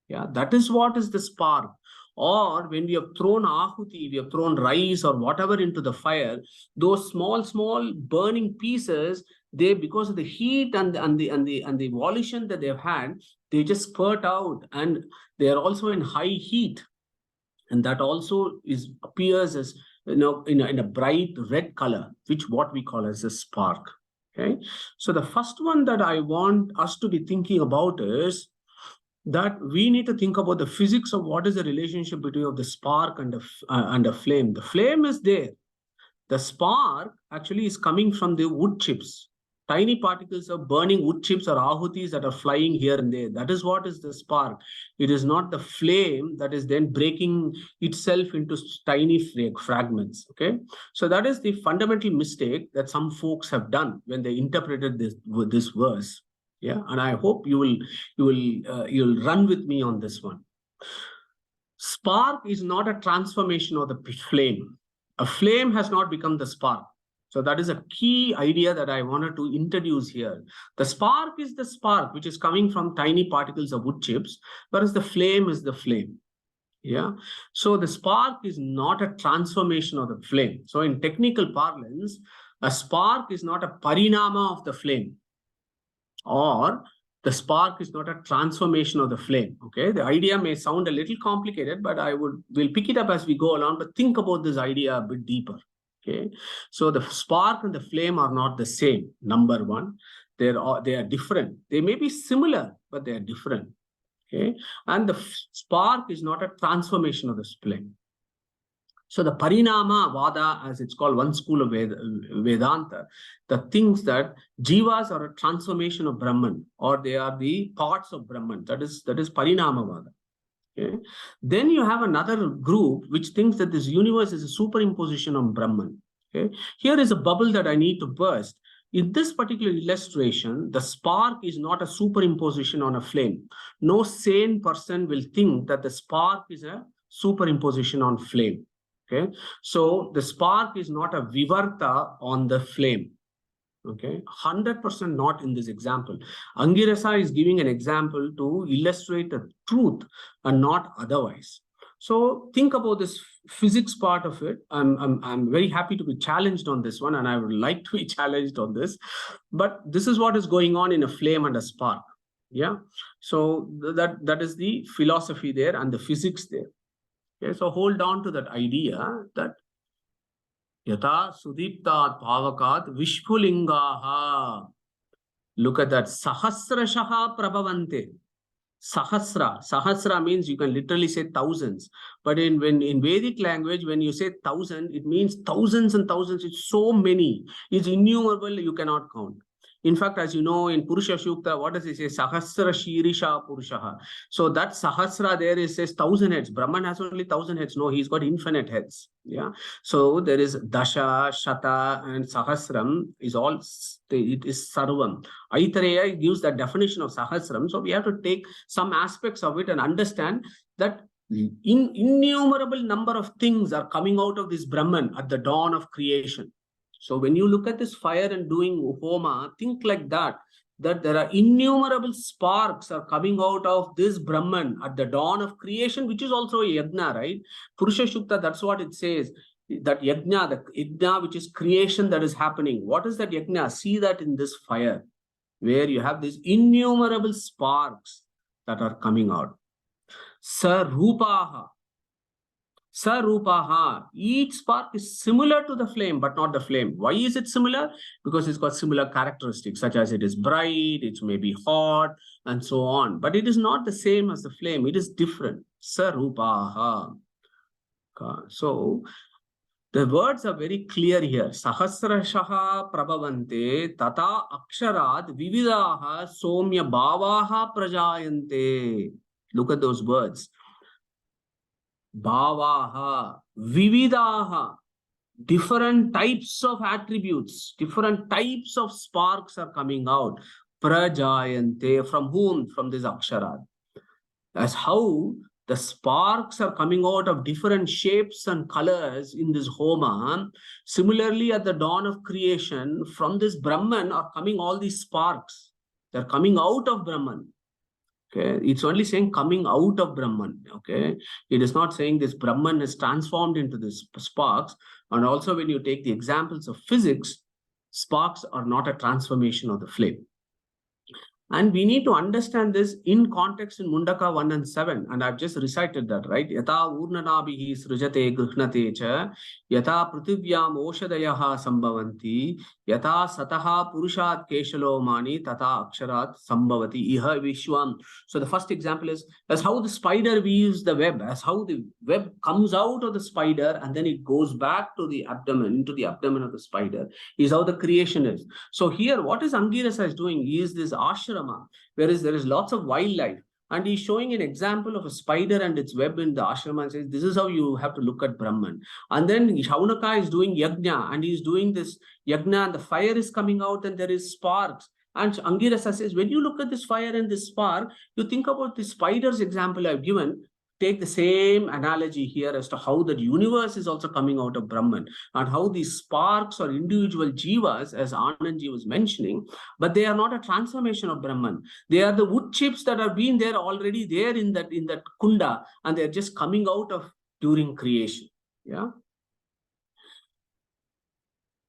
Yeah, that is what is the spark. Or when we have thrown ahuti, we have thrown rice or whatever into the fire, those small burning pieces, they, because of the heat and the volition that they've had, they just spurt out, and they are also in high heat, and that also appears as in a bright red color, which what we call as a spark. Okay, so the first one that I want us to be thinking about is that we need to think about the physics of what is the relationship between the spark and a flame. The flame is there. The spark actually is coming from the wood chips, tiny particles of burning wood chips or ahutis that are flying here and there. That is what is the spark. It is not the flame that is then breaking itself into tiny fragments. Okay, so that is the fundamental mistake that some folks have done when they interpreted this verse. Yeah, and I hope you'll run with me on this one. Spark is not a transformation of the flame. A flame has not become the spark. So that is a key idea that I wanted to introduce here. The spark is the spark, which is coming from tiny particles of wood chips, whereas the flame is the flame. Yeah. So the spark is not a transformation of the flame. So in technical parlance, a spark is not a parinama of the flame, or the spark is not a transformation of the flame. Okay, the idea may sound a little complicated, but we'll pick it up as we go along, but think about this idea a bit deeper. Okay, so the spark and the flame are not the same. Number one, they are different. They may be similar, but they are different. Okay, and the spark is not a transformation of the flame. So the Parinama Vada, as it's called, one school of Vedanta, that thinks that jivas are a transformation of Brahman, or they are the parts of Brahman. That is Parinama Vada. Okay. Then you have another group which thinks that this universe is a superimposition on Brahman. Okay. Here is a bubble that I need to burst. In this particular illustration, the spark is not a superimposition on a flame. No sane person will think that the spark is a superimposition on flame. Okay, so the spark is not a vivarta on the flame. Okay, 100% not in this example. Angirasa is giving an example to illustrate the truth and not otherwise. So think about this physics part of it. I'm very happy to be challenged on this one, and I would like to be challenged on this. But this is what is going on in a flame and a spark. Yeah, so that is the philosophy there and the physics there. Okay, so hold on to that idea that Yata Sudiptat Pavakat Vishpulingaha. Look at that. Sahasrashaha Prabhavante. Sahasra means you can literally say thousands. But in Vedic language, when you say thousand, it means thousands and thousands. It's so many. It's innumerable, you cannot count. In fact, as you know, in Purusha Shukta, what does it say? Sahasra Shirisha Purushaha. So that Sahasra there is says 1,000 heads. Brahman has only 1,000 heads. No, he's got infinite heads. Yeah. So there is Dasha, Shata, and Sahasram is all, it is Sarvam. Aitareya gives that definition of Sahasram. So we have to take some aspects of it and understand that innumerable number of things are coming out of this Brahman at the dawn of creation. So when you look at this fire and doing homa, think like that there are innumerable sparks are coming out of this Brahman at the dawn of creation, which is also a yajna, right? Purusha Shukta, that's what it says. That yajna, the yajna which is creation that is happening. What is that yajna? See that in this fire, where you have these innumerable sparks that are coming out. Sarupaha. Sarupaha. Each spark is similar to the flame, but not the flame. Why is it similar? Because it's got similar characteristics, such as it is bright, it may be hot, and so on. But it is not the same as the flame. It is different. Sarupaha. So the words are very clear here. Sahasrashaha prabhavante tata aksharat vividaha somya bhavaha prajayante. Look at those words. Bhavaha, vividaha, different types of attributes, different types of sparks are coming out. Prajayante, from whom? From this aksharat. That's how the sparks are coming out of different shapes and colors in this homa. Similarly, at the dawn of creation, from this Brahman are coming all these sparks. They're coming out of Brahman. Okay, it's only saying coming out of Brahman. Okay, it is not saying this Brahman is transformed into this sparks. And also, when you take the examples of physics, sparks are not a transformation of the flame. And we need to understand this in context in Mundaka 1 and 7. And I've just recited that, right? Yata urnanabihi srujate gruhnate cha, yata pruthivyam oshadayaha sambhavanti, yata sataha purushat keshalo mani, tata aksharat sambhavati iha vishwam. So the first example is as how the spider weaves the web, as how the web comes out of the spider and then it goes back to the abdomen, into the abdomen of the spider, is how the creation is. So here, what is Angirasa is doing is this ashrama, whereas there is lots of wildlife, and he's showing an example of a spider and its web in the ashrama and says, this is how you have to look at Brahman. And then Shuanaka is doing yajna, and he's doing this yajna, and the fire is coming out and there is sparks. And Angirasa says, when you look at this fire and this spark, you think about the spider's example I've given. Take the same analogy here as to how the universe is also coming out of Brahman, and how these sparks are individual jivas, as Anandji was mentioning, but they are not a transformation of Brahman. They are the wood chips that are being there already there in that kunda, and they're just coming out of during creation. Yeah.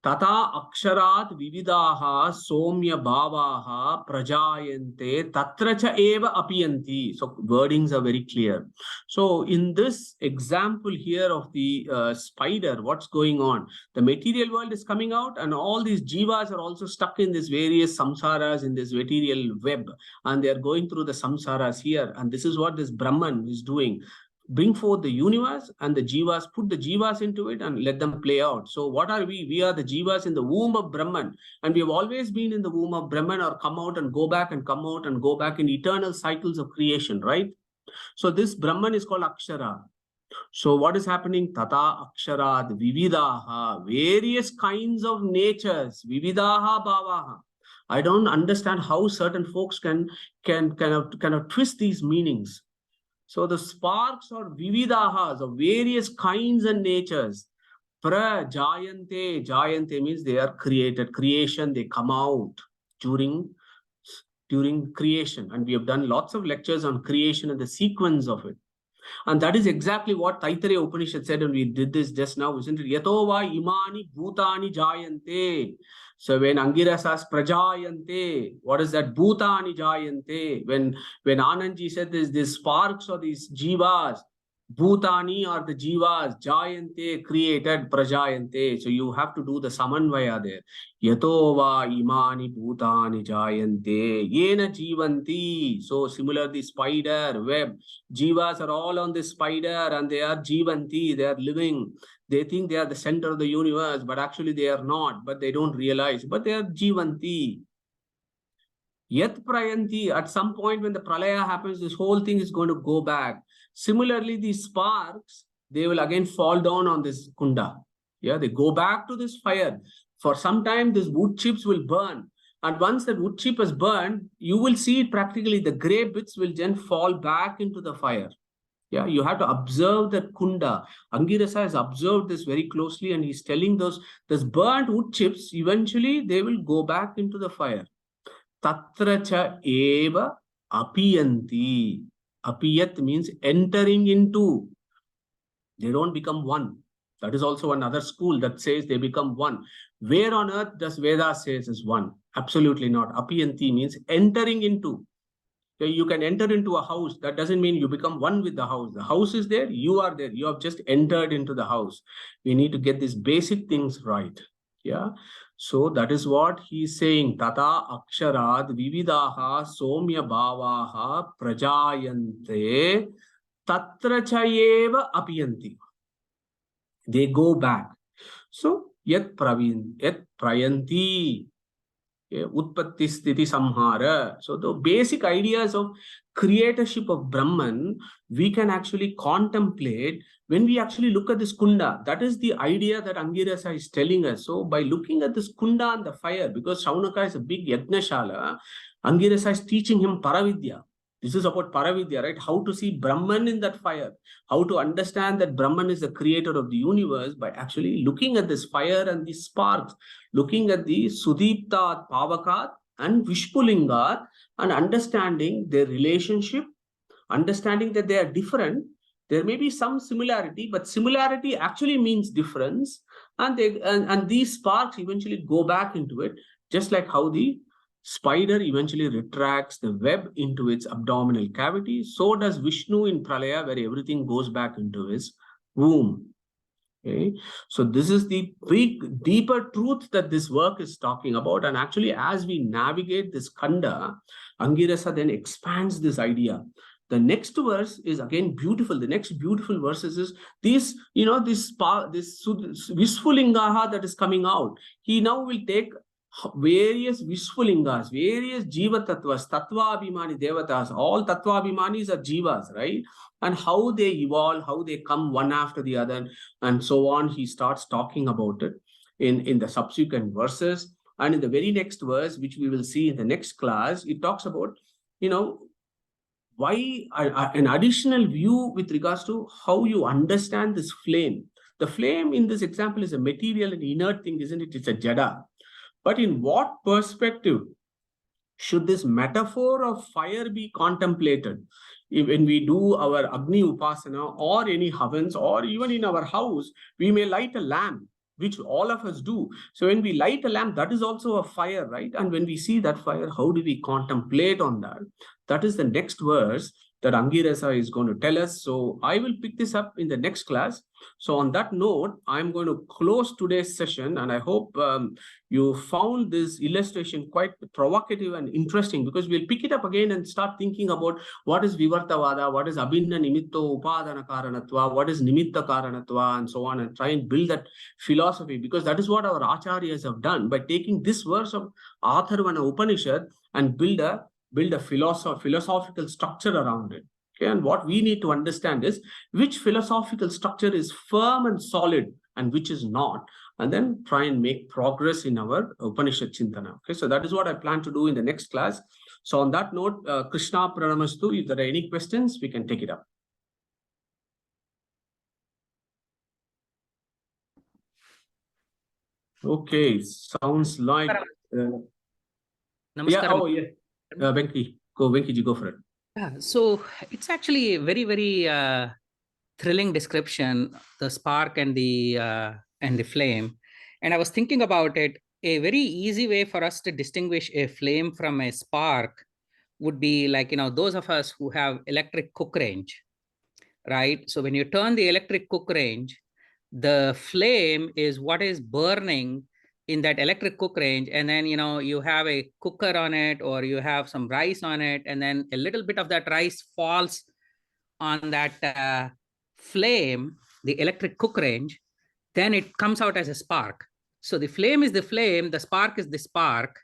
Tata aksharat vividaha somya bhavaha prajayante tatracha eva apiyanti. So wordings are very clear. So in this example here of the spider, what's going on? The material world is coming out, and all these jivas are also stuck in this various samsaras, in this material web, and they are going through the samsaras here. And this is what this Brahman is doing. bring forth the universe, and the jivas, put the jivas into it and let them play out. So what are we? We are the jivas in the womb of Brahman, and we have always been in the womb of Brahman, or come out and go back and come out and go back in eternal cycles of creation, right? So this Brahman is called Akshara. So what is happening? Tata Aksharad Vividaha, various kinds of natures, Vividaha Bhavaha. I don't understand how certain folks can kind of twist these meanings. So the sparks or vividahas of various kinds and natures. Jayante. Jayante means they are created. Creation, they come out during creation. And we have done lots of lectures on creation and the sequence of it. And that is exactly what Taittiriya Upanishad said, and we did this just now, isn't it? Yatova imani bhutani jayante. So when Angirasas prajayante, what is that? Bhutani jayante. When Anandji said this, these sparks or these jivas, Bhutani are the jivas, jayante, created, prajayante. So you have to do the samanvaya there. Yatova imani bhutani jayante, yena jivanti. So similarly, spider, web, jivas are all on this spider, and they are jivanti, they are living. They think they are the center of the universe, but actually they are not, but they don't realize, but they are jivanti. Yat prayanti, at some point when the pralaya happens, this whole thing is going to go back. Similarly, these sparks, they will again fall down on this kunda. Yeah, they go back to this fire. For some time, these wood chips will burn. And once that wood chip is burned, you will see it practically, the gray bits will then fall back into the fire. Yeah, you have to observe that kunda. Angirasa has observed this very closely, and he's telling those burnt wood chips, eventually they will go back into the fire. Tatra cha eva apiyanti. Apiyat means entering into. They don't become one. That is also another school that says they become one. Where on earth does Veda says is one? Absolutely not. Apiyanti means entering into. So you can enter into a house. That doesn't mean you become one with the house. The house is there. You are there. You have just entered into the house. We need to get these basic things right. Yeah. So that is what he is saying. Tata aksharad vividaha somya bhavaha prajayante tatra chayeva apiyanti. They go back. So yat prayanti. Utpatti sthiti samhara. So the basic ideas of creatorship of Brahman, we can actually contemplate when we actually look at this kunda. That is the idea that Angirasa is telling us. So by looking at this kunda and the fire, because Shuanaka is a big yajnashala, Angirasa is teaching him Paravidya. This is about Paravidya, right? How to see Brahman in that fire. How to understand that Brahman is the creator of the universe by actually looking at this fire and these sparks, looking at the Sudiptat, Pavakat and Vishpulingat, and understanding their relationship, understanding that they are different. There may be some similarity, but similarity actually means difference. And these sparks eventually go back into it, just like how the spider eventually retracts the web into its abdominal cavity. So does Vishnu in Pralaya, where everything goes back into his womb. Okay. So this is the big, deeper truth that this work is talking about. And actually, as we navigate this kanda, Angirasa then expands this idea. The next verse is again beautiful. The next beautiful verses is this, this Visfulingaha that is coming out. He now will take various Visfulingas, various Jiva Tattvas, Tattva Abhimani Devatas, all Tattva Abhimanis are Jivas, right? And how they evolve, how they come one after the other, and so on. He starts talking about it in the subsequent verses. And in the very next verse, which we will see in the next class, it talks about, why an additional view with regards to how you understand this flame. The flame in this example is a material and inert thing, isn't it? It's a jada. But in what perspective should this metaphor of fire be contemplated? When we do our Agni Upasana or any havans, or even in our house, we may light a lamp, which all of us do. So when we light a lamp, that is also a fire, right? And when we see that fire, how do we contemplate on that? That is the next verse. that Angirasa is going to tell us. So I will pick this up in the next class. So on that note, I'm going to close today's session, and I hope you found this illustration quite provocative and interesting, because we'll pick it up again and start thinking about what is Vivartavada, what is Abhinna Nimitto Upadana Karanatva, what is Nimitta Karanatva, and so on, and try and build that philosophy, because that is what our Acharyas have done by taking this verse of Atharvana Upanishad and build a philosophical structure around it. Okay, and what we need to understand is which philosophical structure is firm and solid and which is not, and then try and make progress in our Upanishad Chintana. Okay, so that is what I plan to do in the next class. So on that note, Krishna Pranamastu. If there are any questions, we can take it up. Okay, sounds like Namaskaram. Venki, Venkiji, go for it. Yeah, so it's actually a very, very thrilling description, the spark and the flame. And I was thinking about it. A very easy way for us to distinguish a flame from a spark would be like, those of us who have electric cook range, right? So when you turn the electric cook range, the flame is what is burning in that electric cook range, and then you have a cooker on it, or you have some rice on it, and then a little bit of that rice falls on that flame, the electric cook range, then it comes out as a spark. So the flame is the flame, the spark is the spark.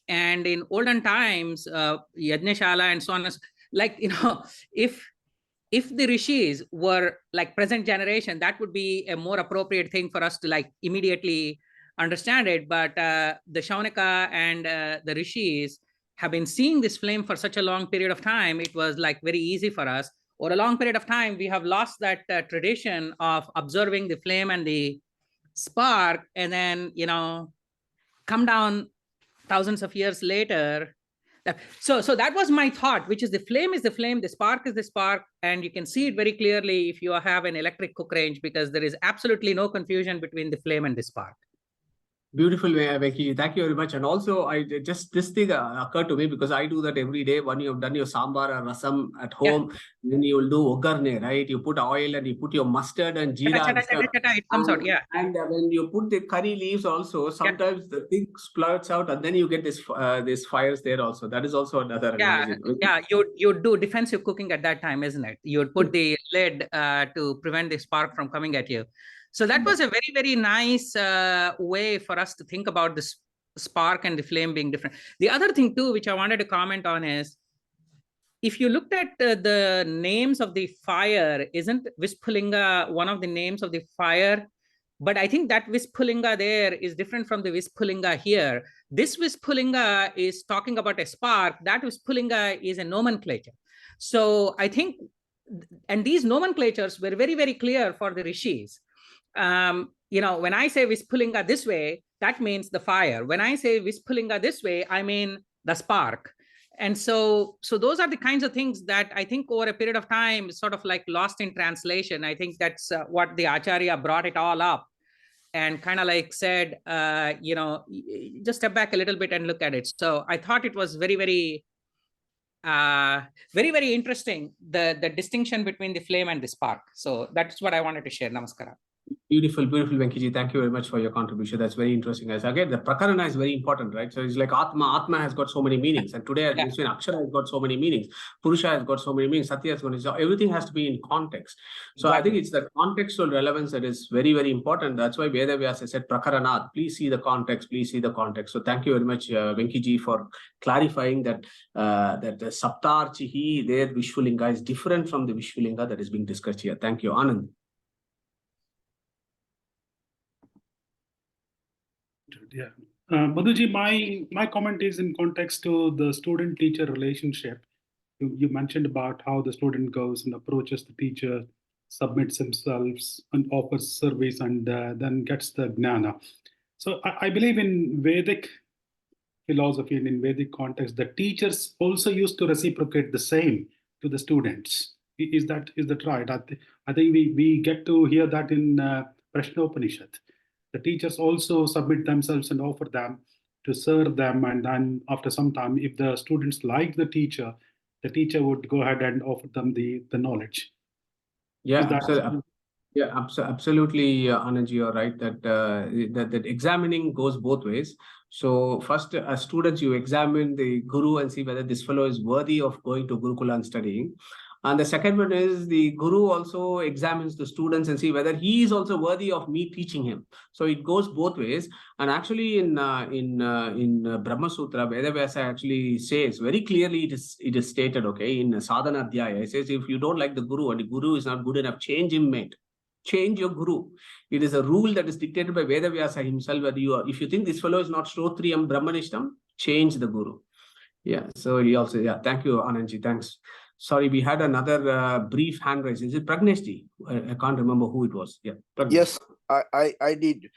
And in olden times, Yajnashala and so on, like if the rishis were like present generation, that would be a more appropriate thing for us to like immediately understand it. But the Shuanaka and the rishis have been seeing this flame for such a long period of time. It was like very easy for us. Or a long period of time, we have lost that tradition of observing the flame and the spark, and then come down thousands of years later. So that was my thought, which is the flame, the spark is the spark, and you can see it very clearly if you have an electric cook range, because there is absolutely no confusion between the flame and the spark. Beautiful, Venki. Thank you very much. And also, this thing occurred to me because I do that every day. When you have done your sambar or rasam at home, then you will do ogarne, right? You put oil and you put your mustard and jeera and stuff. It comes out, yeah. And when you put the curry leaves also, sometimes the thing splurts out, and then you get this fires there also. That is also another analogy. Yeah. You do defensive cooking at that time, isn't it? You would put the lid to prevent the spark from coming at you. So that was a very, very nice way for us to think about the spark and the flame being different. The other thing too, which I wanted to comment on is, if you looked at the names of the fire, isn't Vispulinga one of the names of the fire? But I think that Vispulinga there is different from the Vispulinga here. This Vispulinga is talking about a spark. That Vispulinga is a nomenclature. So I think, and these nomenclatures were very, very clear for the rishis. When I say Vispulinga this way, that means the fire. When I say Vispulinga this way, I mean the spark. And so those are the kinds of things that I think over a period of time sort of like lost in translation. I think that's what the Acharya brought it all up and kind of like said, just step back a little bit and look at it. So I thought it was very, very, very, very interesting, the distinction between the flame and the spark. So that's what I wanted to share. Namaskara. Beautiful, Venkiji. Thank you very much for your contribution. That's very interesting. As again, the prakarana is very important, right? So it's like Atma has got so many meanings, and today Akshara has got so many meanings, Purusha has got so many meanings, Satya has got so everything has to be in context. So I think it's the contextual relevance that is very, very important. That's why Veda Vyasa said prakaranat. Please see the context. Please see the context. So thank you very much, Venkiji, for clarifying that that the Saptarchihi there Vishwalinga is different from the Vishwalinga that is being discussed here. Thank you, Anand. Yeah, Madhuji, my comment is in context to the student-teacher relationship. You mentioned about how the student goes and approaches the teacher, submits themselves and offers service, and then gets the gnana. So I believe in Vedic philosophy and in Vedic context, the teachers also used to reciprocate the same to the students. Is that right? I think we get to hear that in Prashna Upanishad. The teachers also submit themselves and offer them to serve them, and then after some time, if the students like the teacher, the teacher would go ahead and offer them the knowledge. Yeah, Is that- absolutely. Yeah, absolutely, Anand, you're right that, that examining goes both ways. So first, as students, you examine the guru and see whether this fellow is worthy of going to Gurukula and studying. And the second one is the guru also examines the students and see whether he is also worthy of me teaching him. So it goes both ways. And actually, in Brahma Sutra, Veda Vyasa actually says very clearly, it is stated, okay, in Sadhana Adhyaya, it says if you don't like the guru and the guru is not good enough, change him, mate. Change your guru. It is a rule that is dictated by Veda Vyasa himself. Whether if you think this fellow is not Shrotriyam Brahmanishtam, change the guru. Yeah. So he also, yeah. Thank you, Anandji. Thanks. Sorry, we had another brief hand raise. Is it Pragneshji? I can't remember who it was. Yeah. Pragnesh. Yes, I did.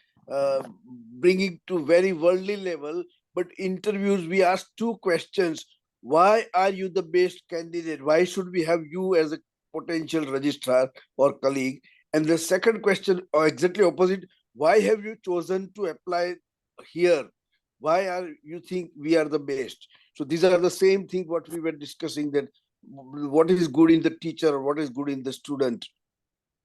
Bringing to very worldly level, but interviews, we asked two questions. Why are you the best candidate? Why should we have you as a potential registrar or colleague? And the second question, or exactly opposite, why have you chosen to apply here? Why are you think we are the best? So these are the same thing what we were discussing, that what is good in the teacher or what is good in the student.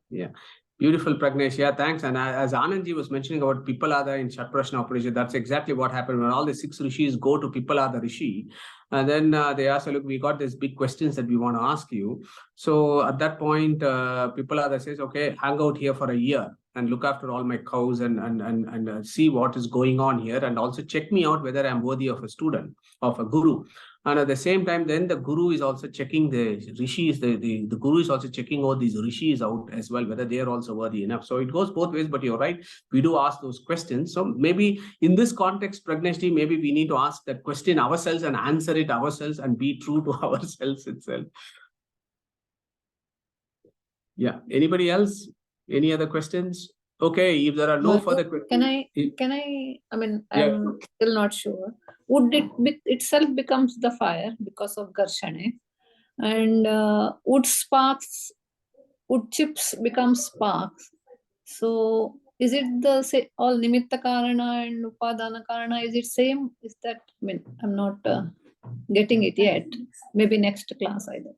Yeah. Beautiful, Pragnesh. Yeah, thanks. And as Anandji was mentioning about Pippalada in Shatprashna operation, that's exactly what happened when all the 6 rishis go to Pippalada Rishi. And then they ask, look, we got these big questions that we want to ask you. So at that point, Pippalada says, okay, hang out here for a year and look after all my cows and see what is going on here. And also check me out whether I'm worthy of a student, of a guru. And at the same time, then the guru is also checking the rishis, the guru is also checking all these rishis out as well, whether they are also worthy enough. So it goes both ways, but you're right. We do ask those questions. So maybe in this context, Pragneshji, maybe we need to ask that question ourselves and answer it ourselves and be true to ourselves itself. Yeah. Anybody else? Any other questions? Okay. If there are no further questions. I mean, Yeah. I'm still not sure. Wood itself becomes the fire because of Garshane, and wood sparks, wood chips become sparks. So is it the say all Nimitta Karana and Upadana Karana? Is it same? Is that, I mean, I'm not getting it yet. Maybe next class either.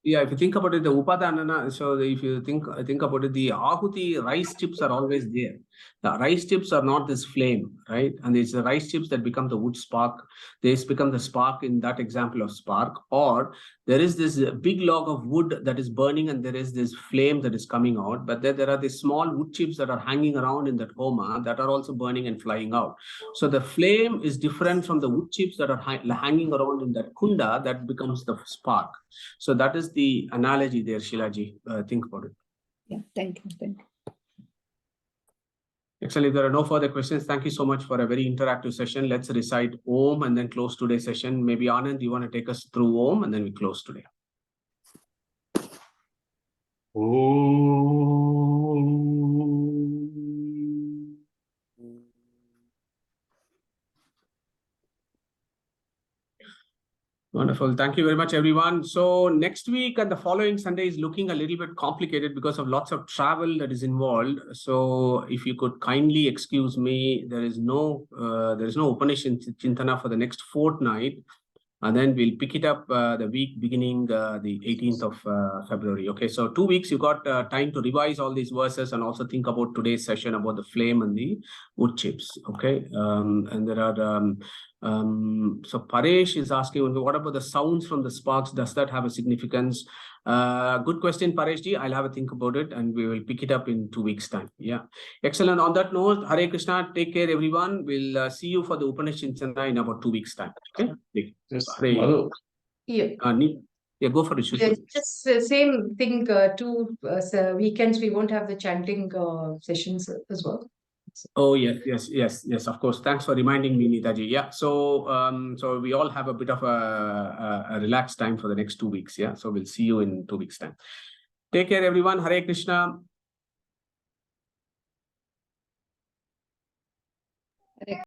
Yeah, if you think about it, the Upadana, so if you think about it, the Ahuti rice chips are always there. The rice chips are not this flame, right? And it's the rice chips that become the wood spark. They become the spark in that example of spark. Or there is this big log of wood that is burning and there is this flame that is coming out. But then there are these small wood chips that are hanging around in that homa that are also burning and flying out. So the flame is different from the wood chips that are hanging around in that kunda that becomes the spark. So that is the analogy there, Shilaji. Think about it. Yeah, thank you. Thank you. Excellent. If there are no further questions, thank you so much for a very interactive session. Let's recite Om and then close today's session. Maybe Anand, you want to take us through Om and then we close today. Om. Wonderful. Thank you very much, everyone. So next week and the following Sunday is looking a little bit complicated because of lots of travel that is involved. So if you could kindly excuse me, there is no Upanishad Chintana for the next fortnight. And then we'll pick it up the week beginning the 18th of February. Okay, so 2 weeks, you got time to revise all these verses and also think about today's session about the flame and the wood chips. Okay, and there are, so Paresh is asking, what about the sounds from the sparks? Does that have a significance? Good question, Pareshji. I'll have a think about it and we will pick it up in 2 weeks' time. Yeah, excellent. On that note, Hare Krishna, take care, everyone. We'll see you for the Upanishad Chintana in about 2 weeks' time. Okay. Yes, Hare. Madhu. Yeah. Yeah, go for it. Yeah, just the same thing, 2 weekends, we won't have the chanting sessions as well. Oh, yes, of course. Thanks for reminding me, Neetaji. Yeah, so so we all have a bit of a relaxed time for the next 2 weeks. Yeah, so we'll see you in 2 weeks' time. Take care, everyone. Hare Krishna.